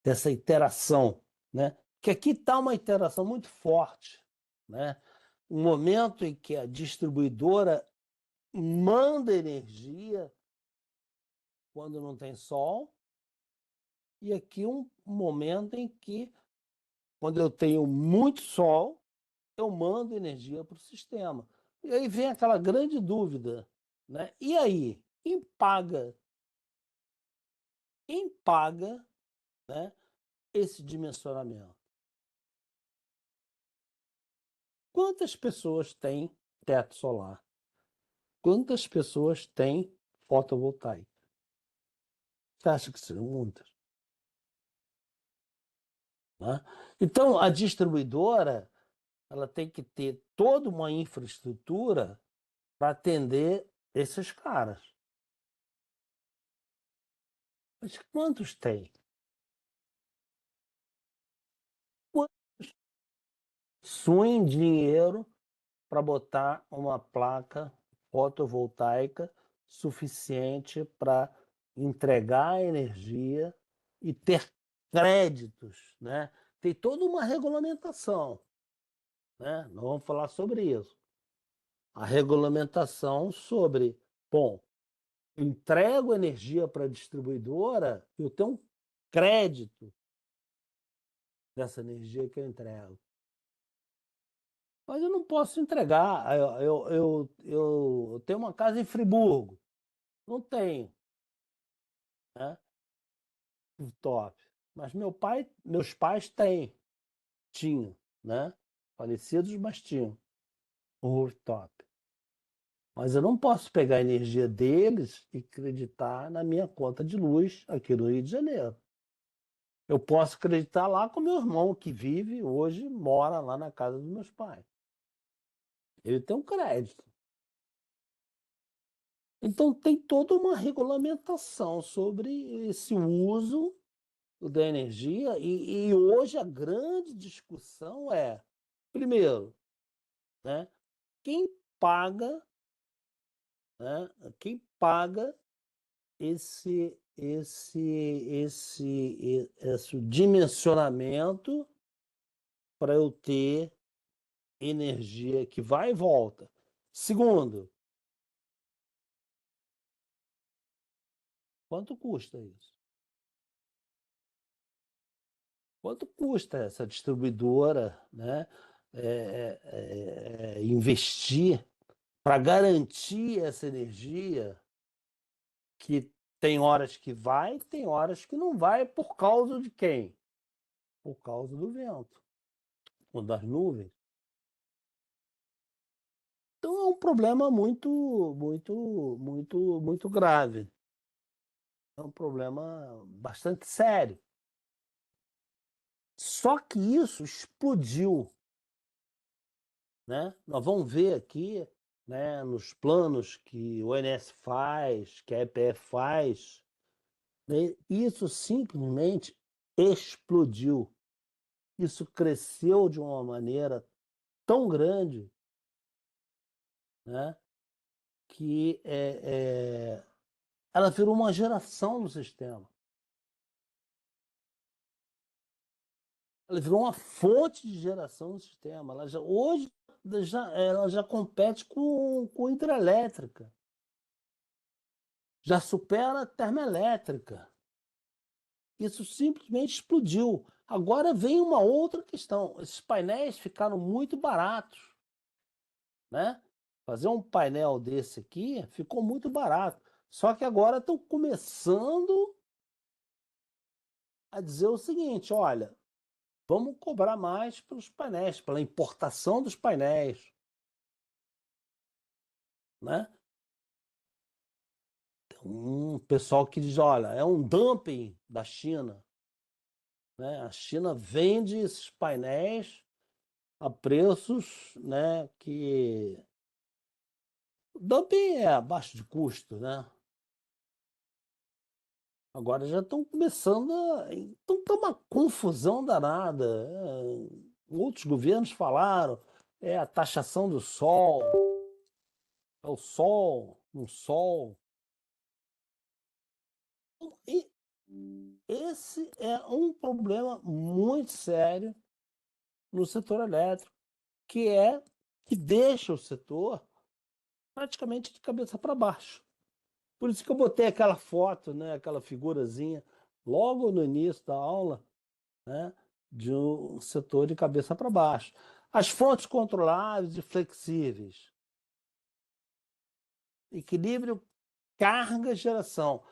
dessa interação, né? Que aqui está uma interação muito forte, né? Um momento em que a distribuidora manda energia quando não tem sol, e aqui um momento em que, quando eu tenho muito sol, eu mando energia para o sistema. E aí vem aquela grande dúvida, né? E aí, quem paga? Quem paga, né, esse dimensionamento? Quantas pessoas têm teto solar? Quantas pessoas têm fotovoltaica? Você acha que são muitas? Né? Então, a distribuidora ela tem que ter toda uma infraestrutura para atender esses caras. Mas quantos tem? Quantos suem dinheiro para botar uma placa fotovoltaica suficiente para entregar a energia e ter créditos, né? Tem toda uma regulamentação, né? Nós vamos falar sobre isso. A regulamentação sobre, bom, entrego energia para a distribuidora, eu tenho um crédito dessa energia que eu entrego. Mas eu não posso entregar. Eu tenho uma casa em Friburgo. Não tenho, né? Rooftop. Mas meus pais tinham, né? Falecidos, mas tinham o rooftop. Mas eu não posso pegar a energia deles e acreditar na minha conta de luz aqui no Rio de Janeiro. Eu posso acreditar lá com meu irmão, que vive hoje, mora lá na casa dos meus pais. Ele tem um crédito. Então tem toda uma regulamentação sobre esse uso da energia, e hoje a grande discussão é, primeiro, né, quem paga, né, quem paga esse dimensionamento para eu ter energia que vai e volta. Segundo, quanto custa isso? Quanto custa essa distribuidora, né, investir para garantir essa energia que tem horas que vai, tem horas que não vai por causa de quem? Por causa do vento ou das nuvens. Então é um problema muito grave. É um problema bastante sério. Só que isso explodiu, né? Nós vamos ver aqui, né, nos planos que o ONS faz, que a EPF faz, né, isso simplesmente explodiu. Isso cresceu de uma maneira tão grande, né, que ela virou uma geração no sistema. Ela virou uma fonte de geração no sistema. Hoje ela já compete com hidrelétrica, já supera a termoelétrica. Isso simplesmente explodiu. Agora vem uma outra questão. Esses painéis ficaram muito baratos, né? Fazer um painel desse aqui ficou muito barato. Só que agora estão começando a dizer o seguinte: olha, vamos cobrar mais pelos painéis, pela importação dos painéis, né? Um pessoal que diz, olha, é um dumping da China, né? A China vende esses painéis a preços, né, que dumping é abaixo de custo, né? Agora já estão começando então tá uma confusão danada. Outros governos falaram, é a taxação do sol, é o sol, um sol. E esse é um problema muito sério no setor elétrico, que deixa o setor praticamente de cabeça para baixo. Por isso que eu botei aquela foto, né, aquela figurazinha, logo no início da aula, né, de um setor de cabeça para baixo. As fontes controláveis e flexíveis, equilíbrio carga-geração,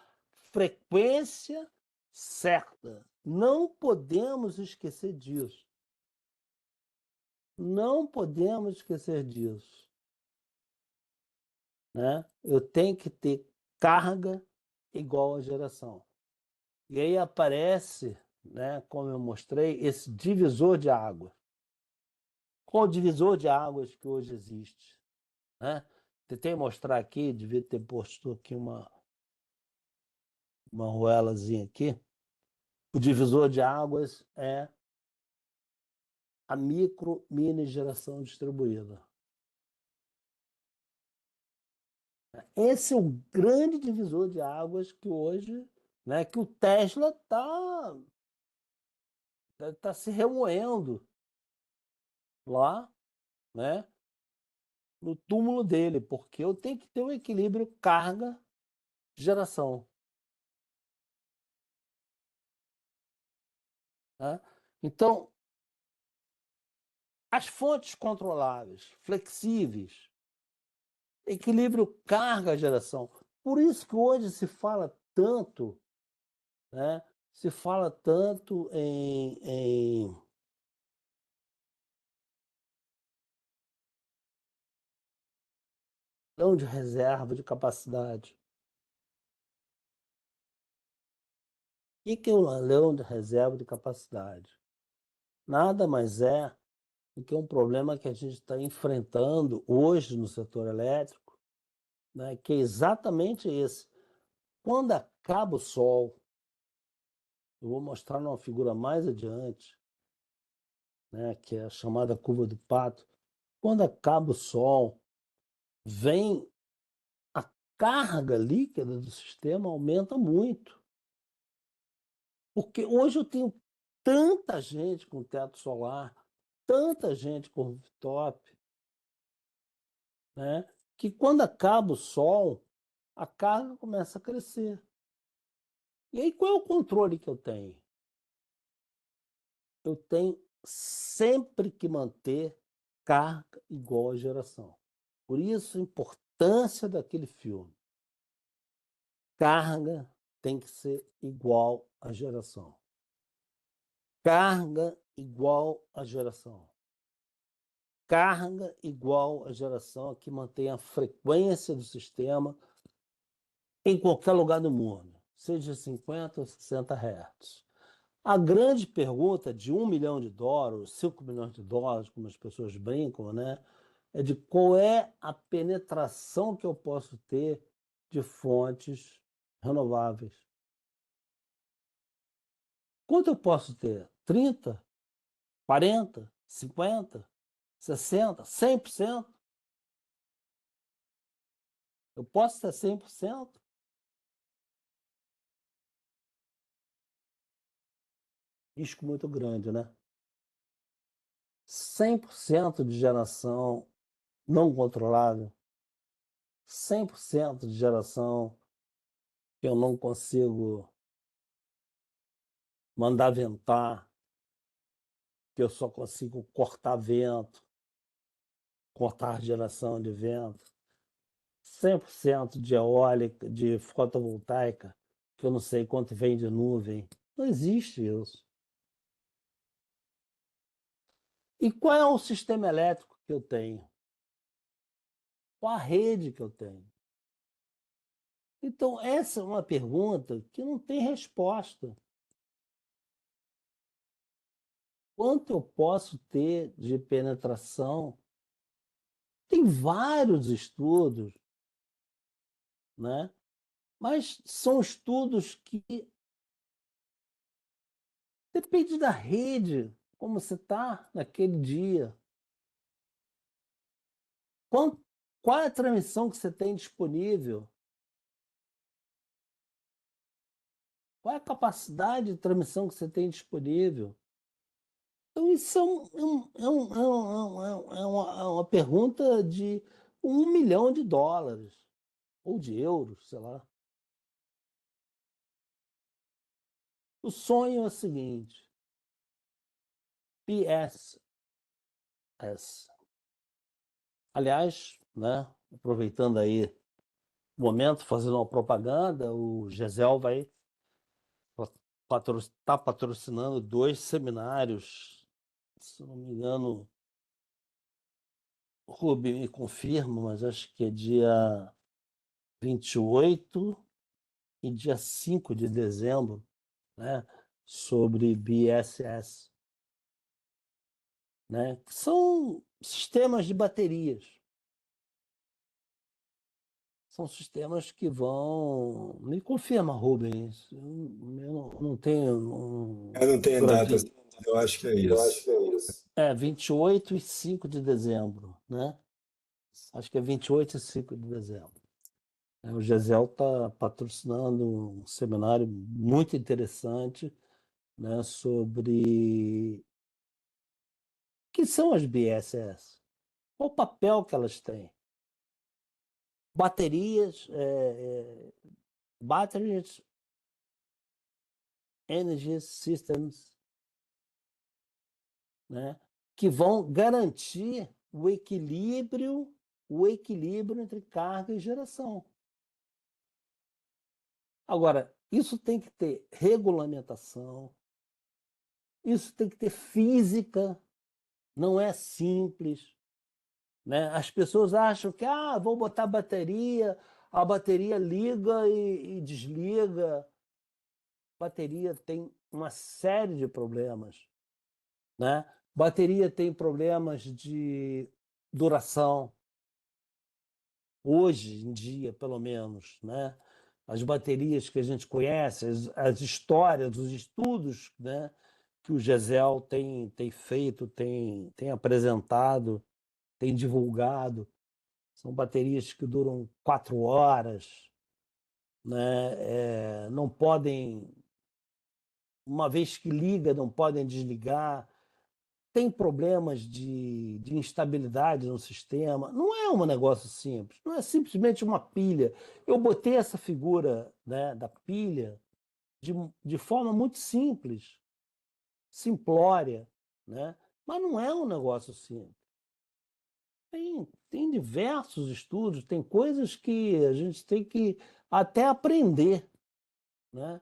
frequência certa. Não podemos esquecer disso. Não podemos esquecer disso, né? Eu tenho que ter carga igual a geração. E aí aparece, né, como eu mostrei, esse divisor de água. Qual o divisor de águas que hoje existe, né? Tentei mostrar aqui, devia ter posto aqui uma ruelazinha aqui. O divisor de águas é a micro mini geração distribuída. Esse é o grande divisor de águas que hoje, né, que o Tesla está deve estar se remoendo lá, né, no túmulo dele, porque eu tenho que ter um equilíbrio carga-geração, né? Então, as fontes controláveis, flexíveis, equilíbrio carga-geração. Por isso que hoje se fala tanto, né? Se fala tanto em leilão de reserva de capacidade. O que é um leilão de reserva de capacidade? Nada mais é do que um problema que a gente está enfrentando hoje no setor elétrico, né? Que é exatamente esse. Quando acaba o sol, eu vou mostrar numa figura mais adiante, né, que é a chamada curva do pato. Quando acaba o sol, vem a carga líquida do sistema aumenta muito. Porque hoje eu tenho tanta gente com teto solar, tanta gente com rooftop, né, que quando acaba o sol, a carga começa a crescer. E aí qual é o controle que eu tenho? Eu tenho sempre que manter carga igual a geração. Por isso a importância daquele filme. Carga tem que ser igual à geração. Carga igual à geração. Carga igual à geração que mantém a frequência do sistema em qualquer lugar do mundo, seja 50 ou 60 Hz. A grande pergunta de US$ 1 milhão, 5 milhões de dólares, como as pessoas brincam, né, é de qual é a penetração que eu posso ter de fontes renováveis. Quanto eu posso ter? 30, 40, 50, 60, 100%? Eu posso ter 100%? Risco muito grande, né? 100% de geração não controlável, 100% de geração que eu não consigo mandar ventar, que eu só consigo cortar vento, cortar geração de vento, 100% de eólica, de fotovoltaica, que eu não sei quanto vem de nuvem. Não existe isso. E qual é o sistema elétrico que eu tenho? Qual a rede que eu tenho? Então, essa é uma pergunta que não tem resposta. Quanto eu posso ter de penetração? Tem vários estudos, né? Mas são estudos que depende da rede, como você está naquele dia. Qual é a transmissão que você tem disponível? Qual é a capacidade de transmissão que você tem disponível? Então, isso é uma pergunta de US$ 1 milhão, ou de euros, sei lá. O sonho é o seguinte: PSS. Aliás, né, aproveitando aí o momento, fazendo uma propaganda, o Gesel vai está patrocinando 2 seminários, se não me engano, o Rubi me confirma, mas acho que é dia 28 e dia 5 de dezembro, né, sobre BSS, né, que são sistemas de baterias. São sistemas que vão. Me confirma, Rubens. Eu não tenho Eu não tenho datas, grande. eu acho que é isso. 28 e 5 de dezembro, né? Acho que é 28 e 5 de dezembro. O Gesel está patrocinando um seminário muito interessante né, sobre o que são as BSS, qual o papel que elas têm. Baterias, Batteries Energy Systems, né, que vão garantir o equilíbrio entre carga e geração. Agora, isso tem que ter regulamentação, isso tem que ter física, não é simples, né? As pessoas acham que vou botar bateria, a bateria liga e desliga. A bateria tem uma série de problemas, né? Bateria tem problemas de duração, hoje em dia, pelo menos, né? As baterias que a gente conhece, as histórias, os estudos, né, que o GESEL tem feito, tem apresentado, tem divulgado, são baterias que duram 4 horas, né? Não podem, uma vez que liga, não podem desligar. Tem problemas de instabilidade no sistema. Não é um negócio simples, não é simplesmente uma pilha. Eu botei essa figura, né, da pilha de forma muito simples, simplória, né? Mas não é um negócio simples. Tem diversos estudos, tem coisas que a gente tem que até aprender, né?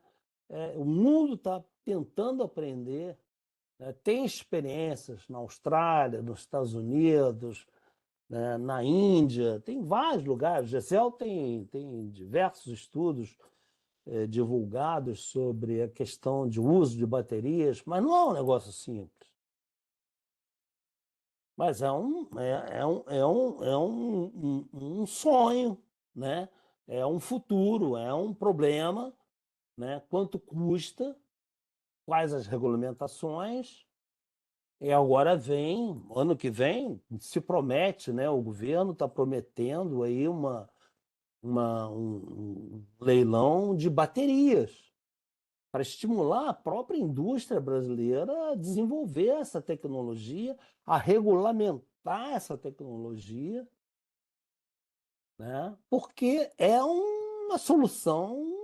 O mundo está tentando aprender, né? Tem experiências na Austrália, nos Estados Unidos, né, na Índia, tem vários lugares. O GESEL tem diversos estudos divulgados sobre a questão de uso de baterias, mas não é um negócio simples. Mas é um sonho, né? É um futuro, é um problema, né? Quanto custa, quais as regulamentações. E agora ano que vem, se promete, né? O governo está prometendo aí um leilão de baterias para estimular a própria indústria brasileira a desenvolver essa tecnologia, a regulamentar essa tecnologia, né? Porque é uma solução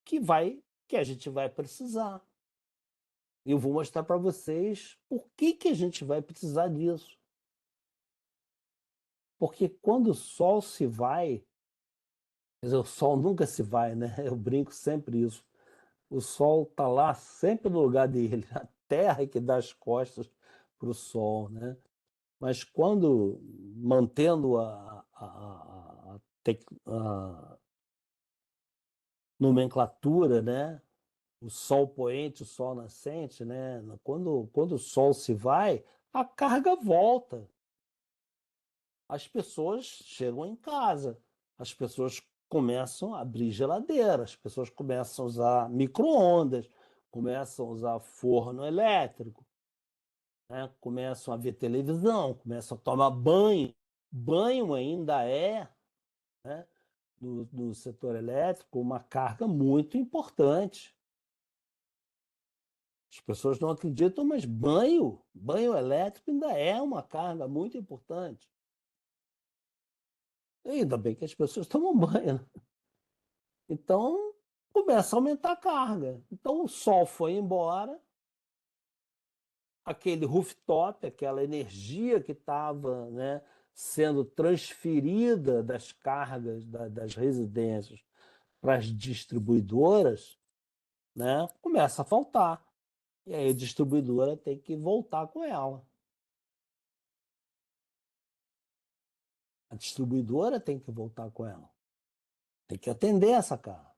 que a gente vai precisar. E eu vou mostrar para vocês por que a gente vai precisar disso. Porque quando o sol se vai, quer dizer, o sol nunca se vai, né? Eu brinco sempre isso. O sol está lá sempre no lugar dele, a terra é que dá as costas para o sol, né? Mas quando, mantendo a nomenclatura, né? O sol poente, o sol nascente, né? Quando o sol se vai, a carga volta. As pessoas chegam em casa, as pessoas começam a abrir geladeira, as pessoas começam a usar micro-ondas, começam a usar forno elétrico, né? Começam a ver televisão, começam a tomar banho. Banho ainda é, né, no setor elétrico, uma carga muito importante. As pessoas não acreditam, mas banho elétrico ainda é uma carga muito importante. E ainda bem que as pessoas tomam banho, né? Então, começa a aumentar a carga. Então, o sol foi embora, aquele rooftop, aquela energia que estava, né, sendo transferida das cargas das residências para as distribuidoras, né, começa a faltar. E aí a distribuidora tem que voltar com ela. A distribuidora tem que voltar com ela. Tem que atender essa carga.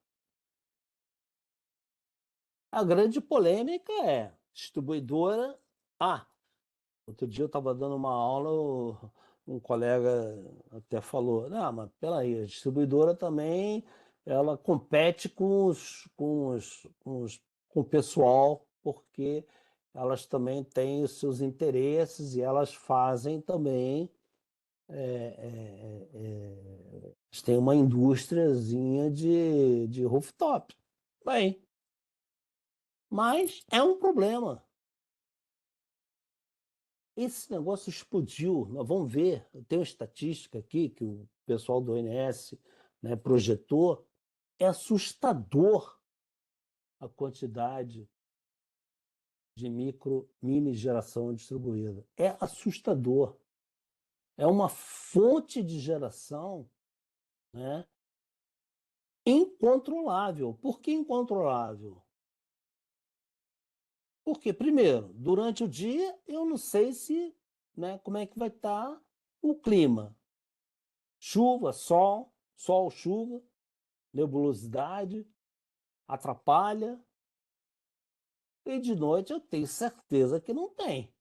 A grande polêmica é distribuidora. Outro dia eu estava dando uma aula, um colega até falou, não, mas peraí, a distribuidora também ela compete com o pessoal, porque elas também têm os seus interesses e elas fazem também, elas têm uma indústriazinha de rooftop. Bem, Mas é um problema. Esse negócio explodiu. Nós vamos ver. Eu tenho uma estatística aqui que o pessoal do ONS, né, projetou. É assustador a quantidade de mini geração distribuída. É assustador. É uma fonte de geração, né, incontrolável. Por que incontrolável? Porque, primeiro, durante o dia eu não sei se, né, como é que vai estar o clima. Chuva, sol, chuva, nebulosidade, atrapalha. E de noite eu tenho certeza que não tem.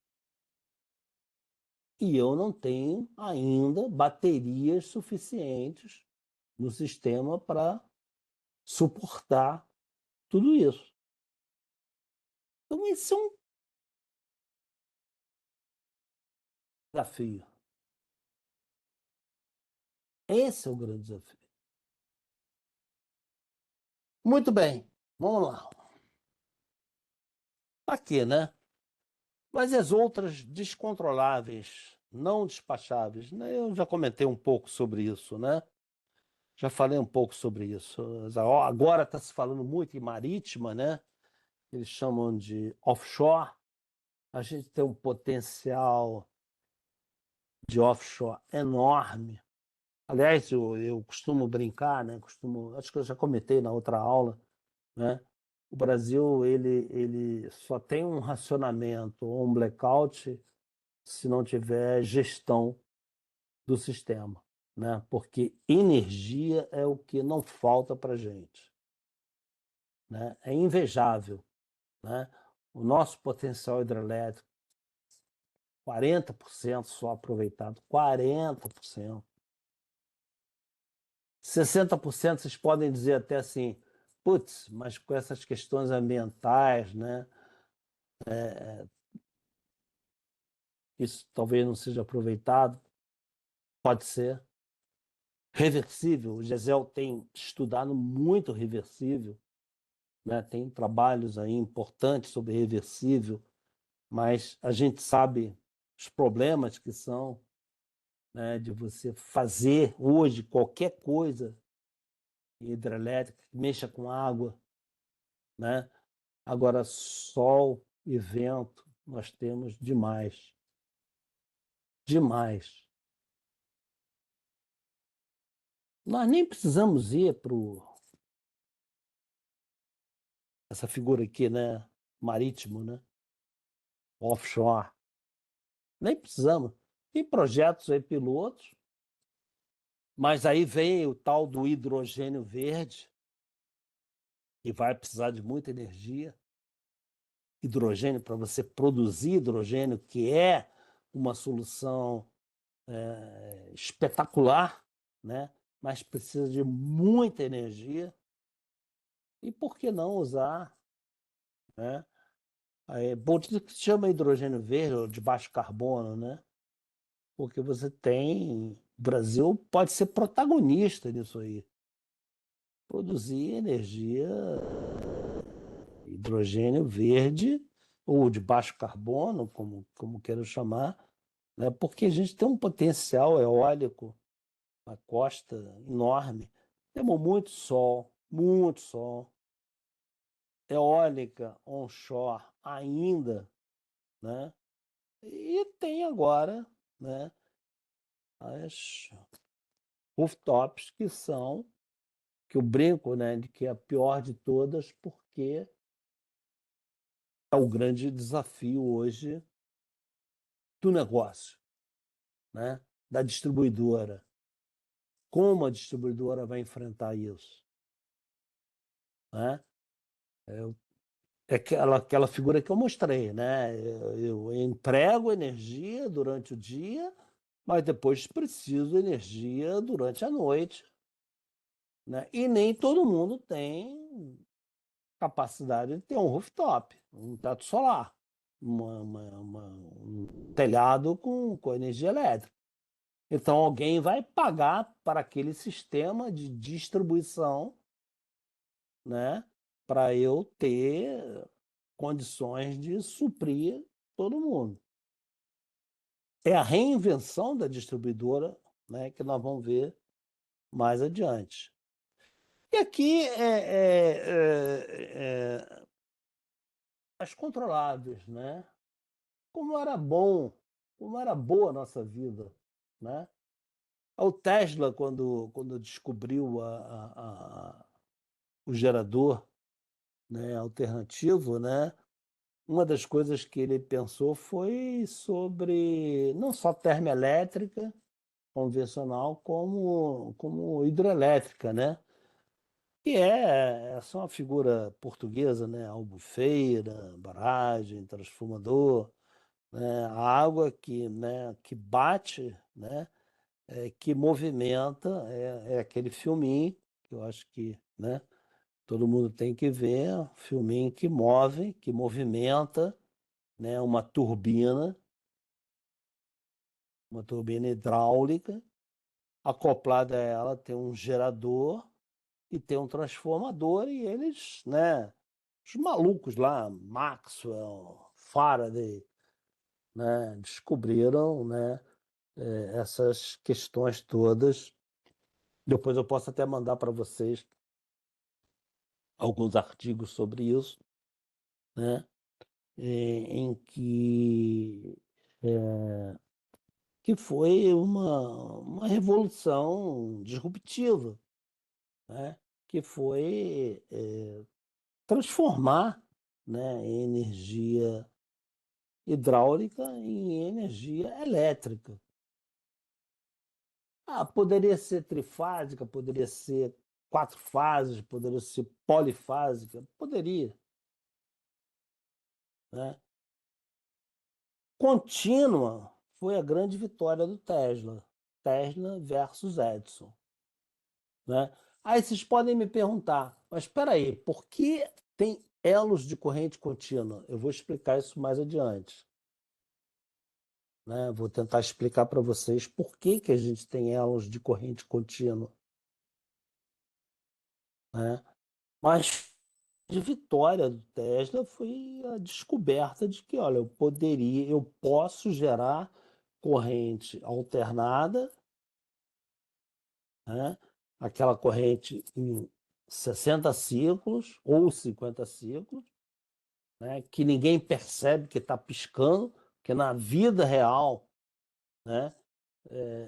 E eu não tenho ainda baterias suficientes no sistema para suportar tudo isso. Então, esse é um desafio. Esse é o grande desafio. Muito bem, vamos lá. Aqui, né? Mas as outras descontroláveis, não despacháveis, né? Eu já comentei um pouco sobre isso, né? Já falei um pouco sobre isso. Agora está se falando muito em marítima, né? Eles chamam de offshore. A gente tem um potencial de offshore enorme. Aliás, eu costumo brincar, né? Acho que eu já comentei na outra aula, né? O Brasil ele só tem um racionamento ou um blackout se não tiver gestão do sistema, né? Porque energia é o que não falta para gente, né? É invejável, né? O nosso potencial hidrelétrico, 40% só aproveitado, 40%. 60% vocês podem dizer até assim, putz, mas com essas questões ambientais, né? Isso talvez não seja aproveitado, pode ser. Reversível, o Gesel tem estudado muito reversível, né? Tem trabalhos aí importantes sobre reversível, mas a gente sabe os problemas que são, né, de você fazer hoje qualquer coisa hidrelétrica que mexa com água, né? Agora, sol e vento nós temos demais. Demais. Nós nem precisamos ir para essa figura aqui, né? Marítimo, né? Offshore. Nem precisamos. Tem projetos aí pilotos, mas aí vem o tal do hidrogênio verde, que vai precisar de muita energia. Hidrogênio, para você produzir hidrogênio, que é uma solução espetacular, né? Mas precisa de muita energia. E por que não usar, né? Bom, isso que se chama hidrogênio verde ou de baixo carbono, né? Porque você tem. O Brasil pode ser protagonista nisso aí. Produzir energia, hidrogênio verde ou de baixo carbono, como quero chamar, né? Porque a gente tem um potencial eólico na costa enorme. Temos muito sol, muito sol. Eólica onshore ainda, né? E tem agora, né, as rooftops que eu brinco, né, de que é a pior de todas, porque é o grande desafio hoje do negócio, né, da distribuidora. Como a distribuidora vai enfrentar isso, né? É aquela figura que eu mostrei, né? Eu emprego energia durante o dia, mas depois preciso de energia durante a noite, né? E nem todo mundo tem capacidade de ter um rooftop, um teto solar, um telhado com energia elétrica. Então alguém vai pagar para aquele sistema de distribuição, né? Para eu ter. condições de suprir todo mundo. É a reinvenção da distribuidora, né, que nós vamos ver mais adiante. E aqui as controláveis, né? Como era bom, como era boa a nossa vida, né? O Tesla, quando descobriu o gerador, né, alternativo, né? Uma das coisas que ele pensou foi sobre não só termoelétrica convencional, como hidrelétrica, né? Que essa é uma figura portuguesa, né? Albufeira, barragem, transformador, né? A água que bate, né? Que movimenta, é aquele filminho que eu acho que, né? Todo mundo tem que ver, um filminho que move, que movimenta, né? Uma turbina hidráulica, acoplada a ela tem um gerador e tem um transformador, e eles, né, os malucos lá, Maxwell, Faraday, né, descobriram, né, essas questões todas. Depois eu posso até mandar para vocês alguns artigos sobre isso, né, em que foi uma revolução disruptiva, né, que foi transformar, né, energia hidráulica em energia elétrica. Poderia ser trifásica, poderia ser quatro fases, poderia ser polifásica, poderia, né? Contínua foi a grande vitória do Tesla. Tesla versus Edison, né? Aí vocês podem me perguntar, mas espera aí, por que tem elos de corrente contínua? Eu vou explicar isso mais adiante, né? Vou tentar explicar para vocês por que a gente tem elos de corrente contínua, né? Mas de vitória do Tesla foi a descoberta de que, olha, eu posso gerar corrente alternada, né? Aquela corrente em 60 ciclos ou 50 ciclos, né? Que ninguém percebe que está piscando, porque na vida real, né?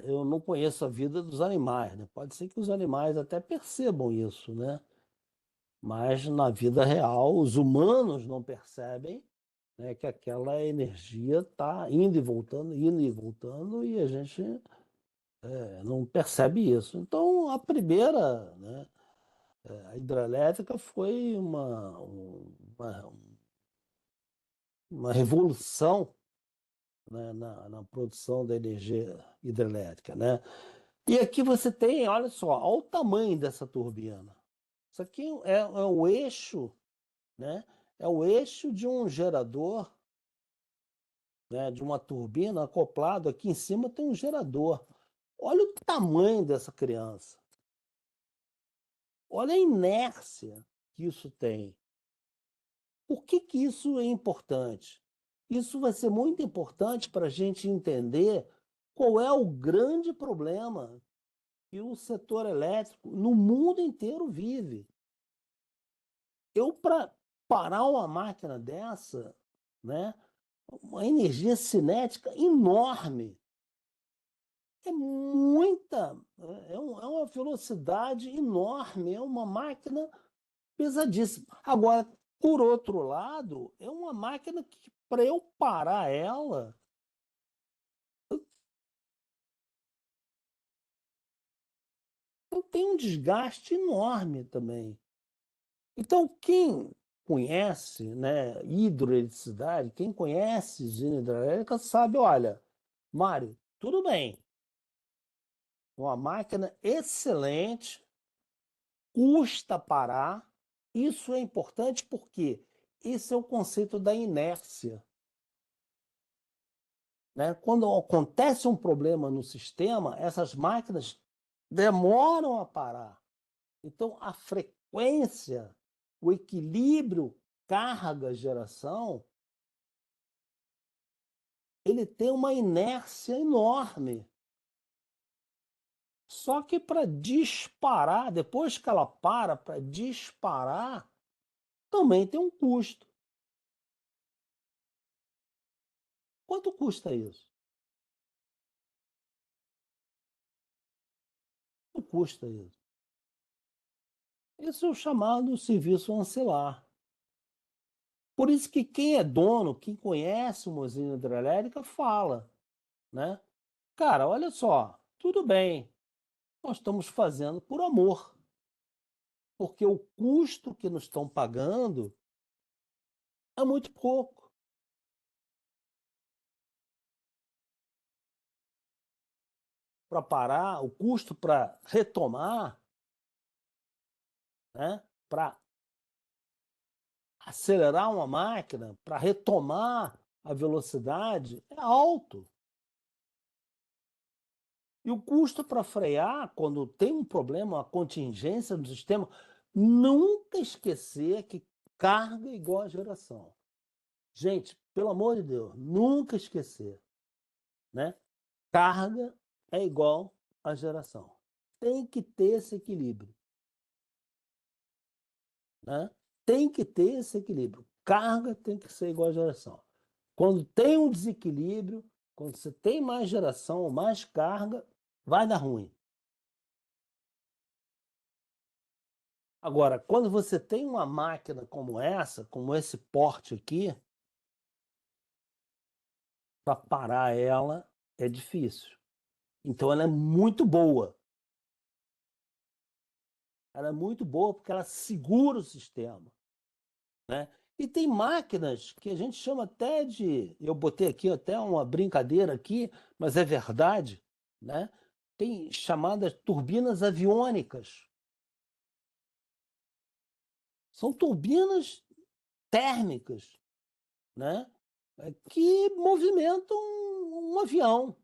Eu não conheço a vida dos animais, né? Pode ser que os animais até percebam isso, né? Mas na vida real, os humanos não percebem, né, que aquela energia está indo e voltando, e a gente não percebe isso. Então, a primeira, né, a hidrelétrica foi uma revolução, né, na produção da energia hidrelétrica, né? E aqui você tem, olha só, olha o tamanho dessa turbina. Isso aqui é o eixo, né? É o eixo de um gerador, né? De uma turbina acoplado. Aqui em cima tem um gerador. Olha o tamanho dessa criança. Olha a inércia que isso tem. Por que isso é importante? Isso vai ser muito importante para a gente entender qual é o grande problema que o setor elétrico no mundo inteiro vive. Para parar uma máquina dessa, né, uma energia cinética enorme, é muita, é uma velocidade enorme, é uma máquina pesadíssima. Agora, por outro lado, é uma máquina que, para eu parar ela, eu tenho um desgaste enorme também. Então, quem conhece, né, hidroeletricidade, quem conhece usina hidrelétrica sabe, olha, Mário, tudo bem, uma máquina excelente, custa parar. Isso é importante porque esse é o conceito da inércia, né? Quando acontece um problema no sistema, essas máquinas demoram a parar. Então, a frequência, o equilíbrio carga-geração, ele tem uma inércia enorme. Só que para disparar, depois que ela para disparar, também tem um custo. Quanto custa isso? Quanto custa isso? Isso é o chamado serviço ancilar. Por isso que quem é dono, quem conhece uma usina hidrelétrica, fala, né? Cara, olha só, tudo bem, nós estamos fazendo por amor, porque o custo que nos estão pagando é muito pouco. Para parar, o custo para retomar, né? Para acelerar uma máquina, para retomar a velocidade, é alto. E o custo para frear, quando tem um problema, uma contingência no sistema, nunca esquecer que carga é igual a geração. Gente, pelo amor de Deus, nunca esquecer, né? Carga é igual a geração. Tem que ter esse equilíbrio, né? Tem que ter esse equilíbrio. Carga tem que ser igual a geração. Quando tem um desequilíbrio, quando você tem mais geração ou mais carga, vai dar ruim. Agora, quando você tem uma máquina como essa, como esse porte aqui, para parar ela é difícil. Então ela é muito boa. Ela é muito boa porque ela segura o sistema, né? E tem máquinas que a gente chama até de, eu botei aqui até uma brincadeira aqui, mas é verdade, né? Tem chamadas turbinas aviônicas. São turbinas térmicas, né? Que movimentam um avião.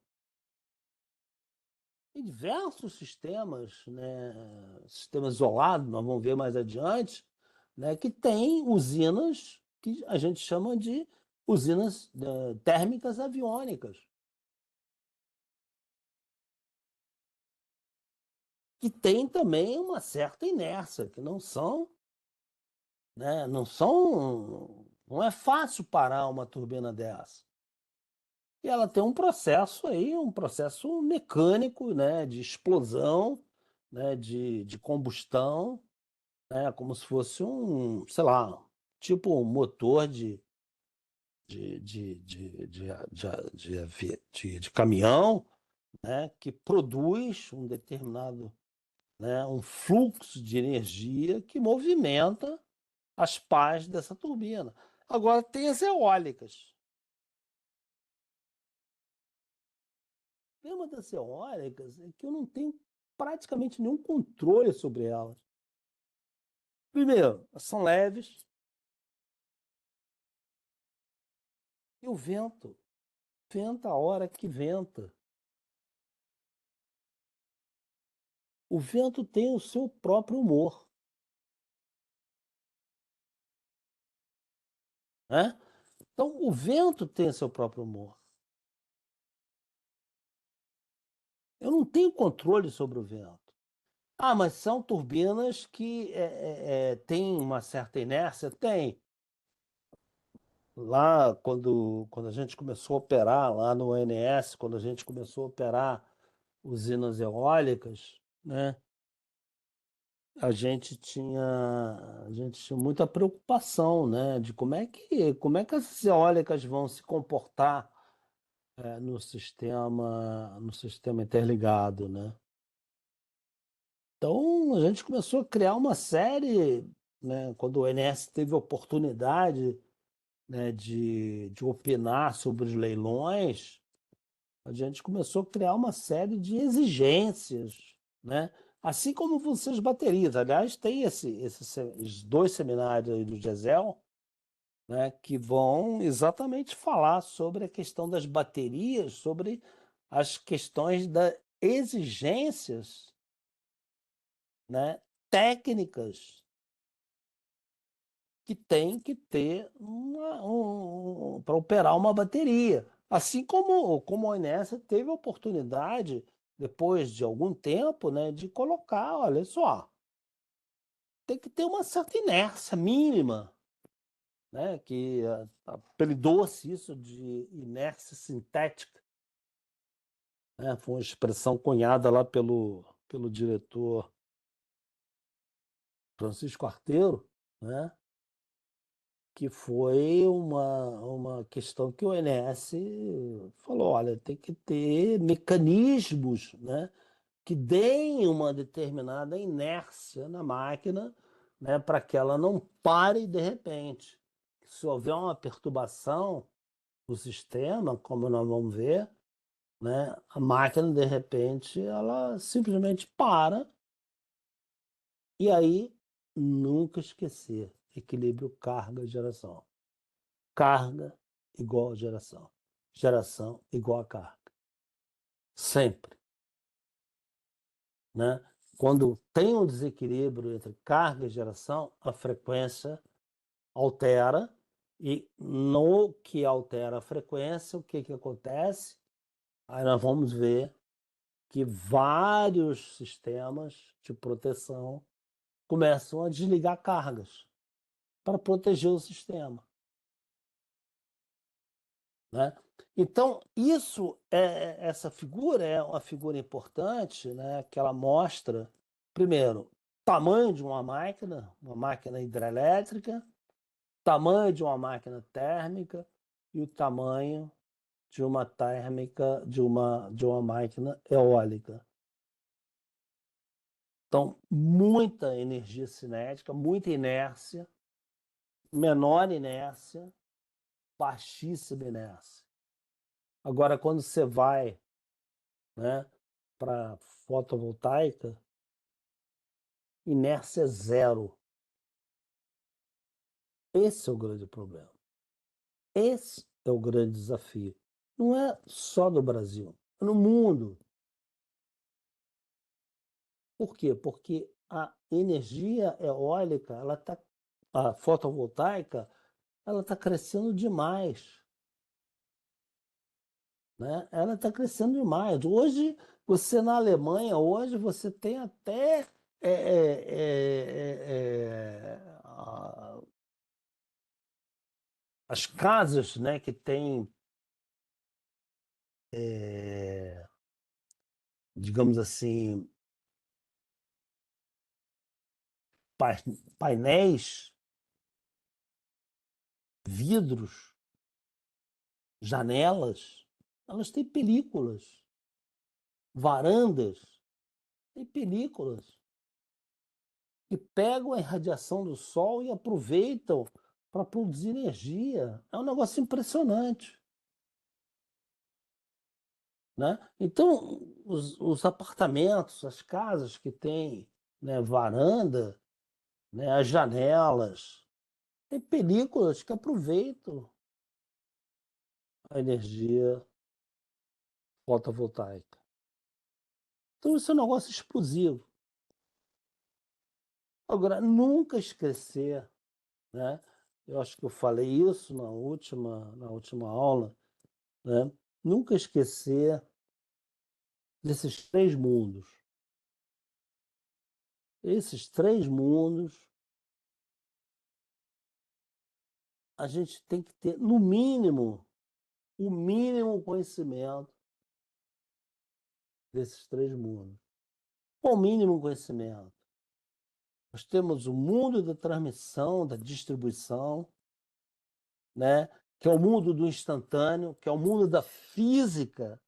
Tem diversos sistemas, né? Sistemas isolados, nós vamos ver mais adiante, né? Que tem usinas que a gente chama de usinas térmicas aviônicas, que tem também uma certa inércia, que não são, né? Não é fácil parar uma turbina dessa. E ela tem um processo aí, um processo mecânico, né, de explosão, né, de combustão, né, como se fosse um, sei lá, tipo um motor de caminhão, né, que produz um determinado, né, um fluxo de energia que movimenta as pás dessa turbina. Agora tem as eólicas. O problema das eólicas é que eu não tenho praticamente nenhum controle sobre elas. Primeiro, elas são leves e o vento venta a hora que venta. O vento tem o seu próprio humor, né? Então, o vento tem o seu próprio humor. Eu não tenho controle sobre o vento. Ah, mas são turbinas que têm uma certa inércia? Tem. Lá, quando a gente começou a operar, lá no ONS, quando a gente começou a operar usinas eólicas, né? A gente tinha muita preocupação, né, de como é que essas eólicas vão se comportar no sistema interligado, né? Então a gente começou a criar uma série, né, quando o ONS teve a oportunidade, né, de opinar sobre os leilões, a gente começou a criar uma série de exigências, né? Assim como vão ser as baterias. Aliás, tem esses dois seminários aí do GESEL, né, que vão exatamente falar sobre a questão das baterias, sobre as questões das exigências, né, técnicas que tem que ter para operar uma bateria. Assim como a Inessa teve a oportunidade, depois de algum tempo, né, de colocar, olha só, tem que ter uma certa inércia mínima, né, que apelidou-se isso de inércia sintética, né, foi uma expressão cunhada lá pelo diretor Francisco Arteiro, né, que foi uma questão que o ONS falou, olha, tem que ter mecanismos, né, que deem uma determinada inércia na máquina, né, para que ela não pare de repente. Se houver uma perturbação no sistema, como nós vamos ver, né, a máquina, de repente, ela simplesmente para e aí nunca esquecer equilíbrio carga-geração. Carga igual a geração. Geração igual a carga. Sempre. Né? Quando tem um desequilíbrio entre carga e geração, a frequência altera, e no que altera a frequência, o que acontece? Aí nós vamos ver que vários sistemas de proteção começam a desligar cargas para proteger o sistema. Né? Então, essa figura é uma figura importante, né, que ela mostra, primeiro, tamanho de uma máquina hidrelétrica, tamanho de uma máquina térmica e o tamanho de uma térmica, de uma máquina eólica. Então, muita energia cinética, muita inércia, menor inércia, baixíssima inércia. Agora, quando você vai, né, para fotovoltaica, inércia zero. Esse é o grande problema. Esse é o grande desafio. Não é só no Brasil, é no mundo. Por quê? Porque a energia eólica, a fotovoltaica, ela está crescendo demais. Né? Ela está crescendo demais. Hoje, você na Alemanha, hoje você tem até as casas, né, que têm, digamos assim, painéis, vidros, janelas, elas têm películas, varandas, têm películas que pegam a irradiação do sol e aproveitam para produzir energia. É um negócio impressionante. Né? Então, os apartamentos, as casas que têm, né, varanda, né, as janelas, tem películas que aproveitam a energia fotovoltaica. Então, isso é um negócio explosivo. Agora, nunca esquecer, né? Eu acho que eu falei isso na última aula, né? Nunca esquecer desses três mundos. Esses três mundos, a gente tem que ter, no mínimo, o mínimo conhecimento desses três mundos. Qual o mínimo conhecimento? Nós temos o mundo da transmissão, da distribuição, né? Que é o mundo do instantâneo, que é o mundo da física,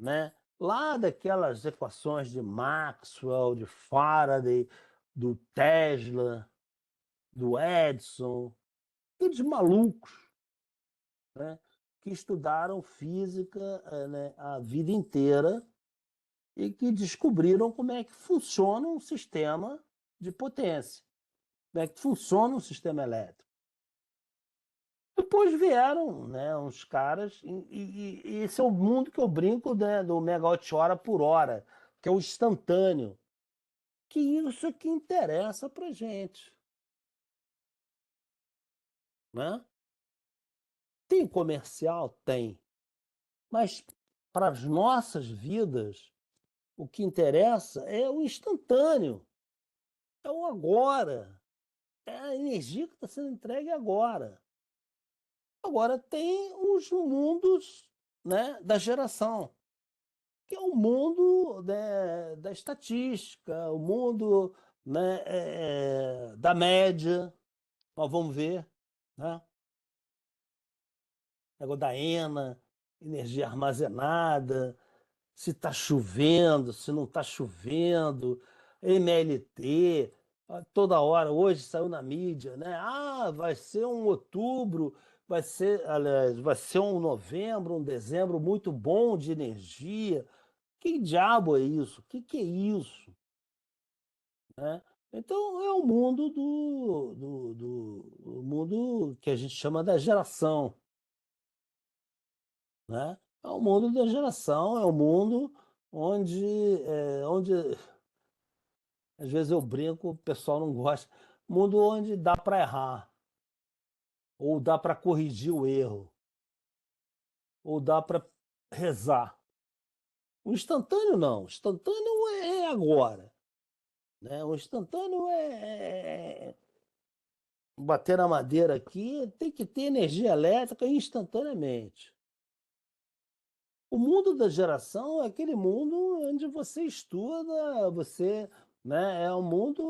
né? Lá daquelas equações de Maxwell, de Faraday, do Tesla, do Edison, e de malucos, né? Que estudaram física, né, a vida inteira e que descobriram como é que funciona um sistema de potência, como é que funciona um sistema elétrico. Depois vieram, né, uns caras, e esse é o mundo que eu brinco, né, do megawatt-hora por hora, que é o instantâneo, que isso é que interessa para gente. né? Tem comercial? Tem. Mas para as nossas vidas, o que interessa é o instantâneo, é o agora, é a energia que está sendo entregue agora. Agora tem os mundos, né, da geração, que é o mundo, né, da estatística, o mundo, né, da média. Nós vamos ver, né? Negócio da ENA, energia armazenada, se está chovendo, se não está chovendo, MLT, toda hora, hoje saiu na mídia, né? Ah, vai ser um outubro, aliás, vai ser um novembro, um dezembro muito bom de energia. Que diabo é isso? Que é isso? Né? Então é o mundo o mundo que a gente chama da geração, né? É o mundo da geração, é o mundo onde às vezes eu brinco, o pessoal não gosta, mundo onde dá para errar, ou dá para corrigir o erro, ou dá para rezar. O instantâneo não, o instantâneo é agora, né? O instantâneo bater na madeira aqui, tem que ter energia elétrica instantaneamente. O mundo da geração é aquele mundo onde você estuda, né, é um mundo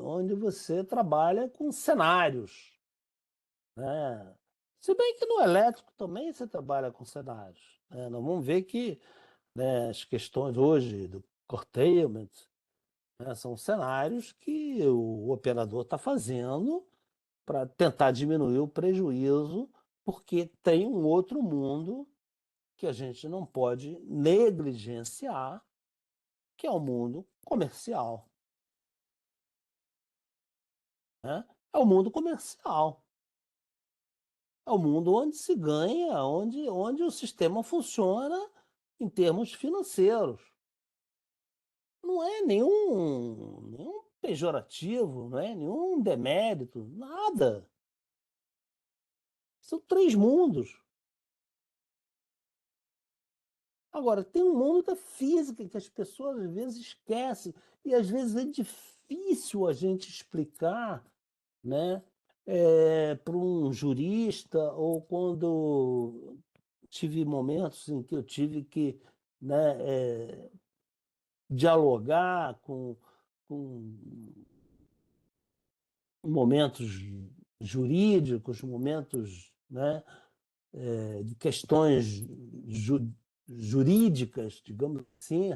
onde você trabalha com cenários, né? Se bem que no elétrico também você trabalha com cenários, né? Nós vamos ver que, né, as questões hoje do curtailment, né, são cenários que o operador está fazendo para tentar diminuir o prejuízo, porque tem um outro mundo que a gente não pode negligenciar, que é o mundo comercial, né? É o mundo comercial. É o mundo onde se ganha, onde o sistema funciona em termos financeiros. Não é nenhum pejorativo, não é nenhum demérito, nada. São três mundos. Agora, tem um mundo da física que as pessoas às vezes esquecem, e às vezes é difícil a gente explicar, né, para um jurista, ou quando tive momentos em que eu tive que, né, dialogar com momentos jurídicos, momentos, né, de questões ju- jurídicas, digamos assim,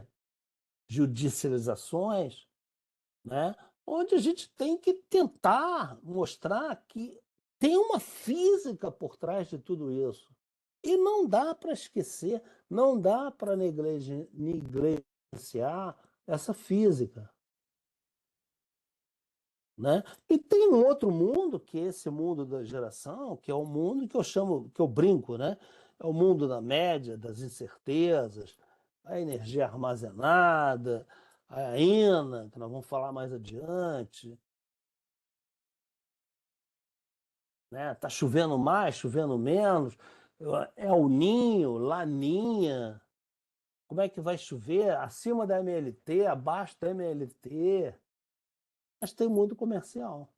judicializações, né? Onde a gente tem que tentar mostrar que tem uma física por trás de tudo isso. E não dá para esquecer, não dá para negligenciar essa física, né? E tem um outro mundo, que é esse mundo da geração, que é o mundo que eu chamo, que eu brinco, né? É o mundo da média, das incertezas, a energia armazenada, a ENA, que nós vamos falar mais adiante, né? Tá chovendo mais, chovendo menos, é o ninho, laninha, como é que vai chover acima da MLT, abaixo da MLT, mas tem mundo comercial.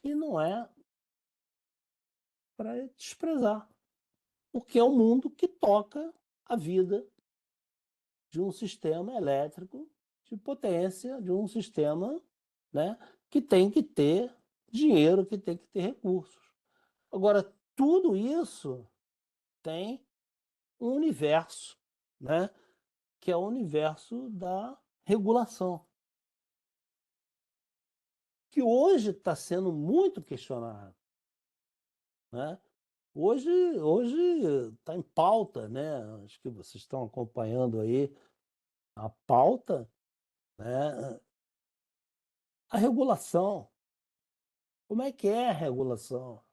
E não é para desprezar, porque é o mundo que toca a vida de um sistema elétrico de potência, de um sistema, né, que tem que ter dinheiro, que tem que ter recursos. Agora, tudo isso tem um universo, né, que é o universo da regulação, que hoje está sendo muito questionado, né? Hoje está em pauta, né? Acho que vocês estão acompanhando aí a pauta, né? A regulação. Como é que é a regulação?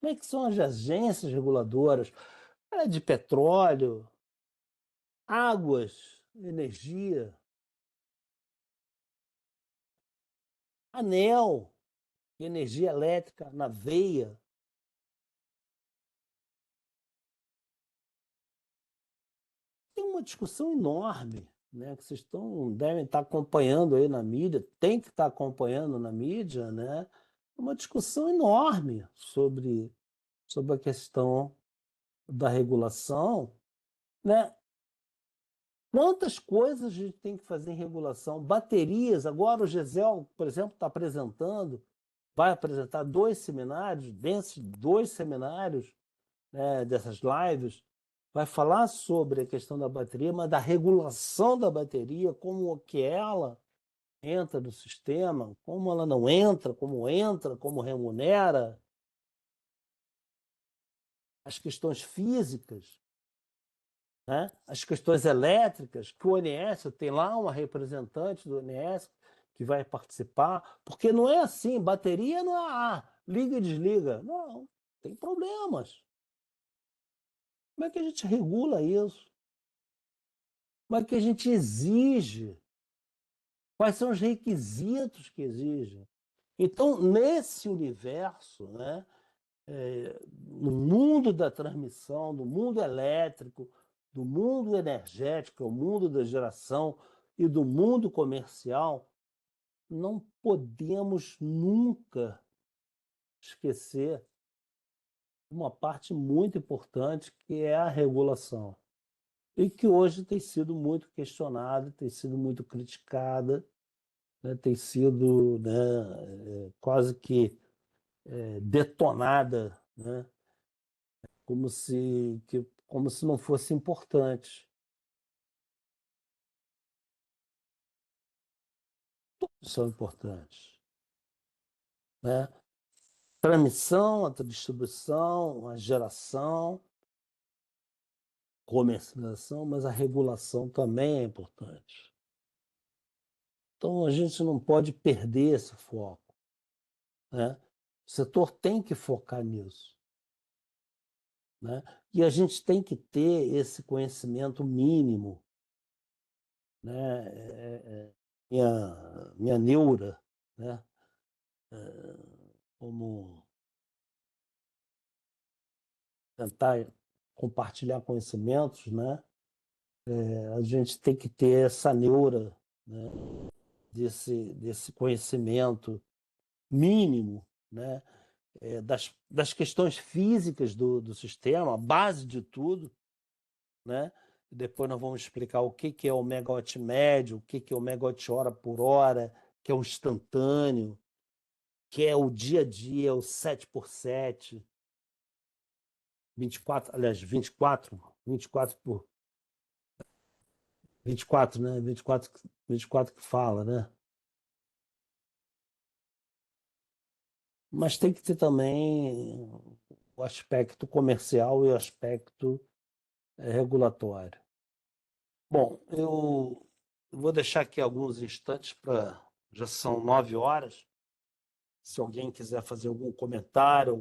Como é que são as agências reguladoras? É de petróleo, águas, energia, ANEEL, energia elétrica na veia. Tem uma discussão enorme, né, que vocês devem estar acompanhando aí na mídia, tem que estar acompanhando na mídia, né, uma discussão enorme sobre a questão da regulação, né? Quantas coisas a gente tem que fazer em regulação? Baterias, agora o Gesel, por exemplo, está apresentando, vai apresentar 2 seminários, desses 2 seminários, né, dessas lives, vai falar sobre a questão da bateria, mas da regulação da bateria, como que ela entra no sistema, como ela não entra, como remunera, as questões físicas, né? As questões elétricas, que o ONS tem lá uma representante do ONS que vai participar, porque não é assim, bateria não é liga e desliga. Não, tem problemas. Como é que a gente regula isso? Como é que a gente exige? Quais são os requisitos que exigem? Então, nesse universo, né, no mundo da transmissão, do mundo elétrico, do mundo energético, o mundo da geração e do mundo comercial, não podemos nunca esquecer uma parte muito importante que é a regulação. E que hoje tem sido muito questionada, tem sido muito criticada, né, tem sido, né, quase que detonada, né, como se não fosse importante. Todos são importantes, né? Transmissão, a distribuição, a geração, comercialização, mas a regulação também é importante. Então a gente não pode perder esse foco, né? O setor tem que focar nisso, né? E a gente tem que ter esse conhecimento mínimo, né? Minha neura, né? Como tentar compartilhar conhecimentos, né? A gente tem que ter essa neura, né? Desse conhecimento mínimo, né? Das questões físicas do sistema, a base de tudo, né? Depois nós vamos explicar o que é o megawatt médio, o que é o megawatt hora por hora, que é o instantâneo, que é o dia a dia, o 7x7, 24, aliás, 24 por 24, né? 24 que fala, né? Mas tem que ter também o aspecto comercial e o aspecto regulatório. Bom, eu vou deixar aqui alguns instantes para. Já são 9 horas. Se alguém quiser fazer algum comentário,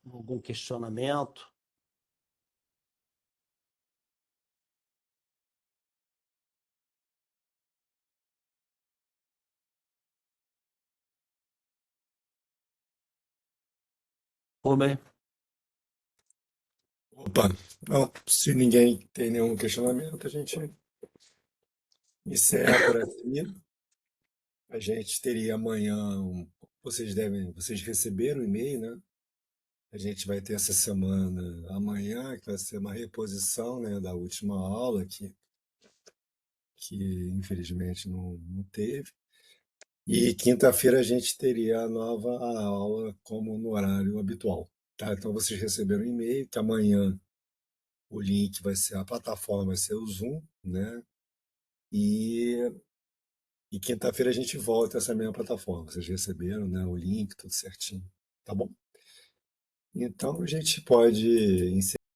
algum questionamento. Tudo bem? Opa, não, se ninguém tem nenhum questionamento, a gente encerra por aqui. A gente teria amanhã, vocês receberam o e-mail, né? A gente vai ter essa semana amanhã, que vai ser uma reposição, né, da última aula que infelizmente não teve. E quinta-feira a gente teria a nova aula como no horário habitual, tá? Então vocês receberam um e-mail que amanhã o link vai ser, a plataforma vai ser o Zoom, né? E, e quinta-feira a gente volta a essa mesma plataforma. Vocês receberam, né, o link, tudo certinho, tá bom? Então a gente pode encerrar.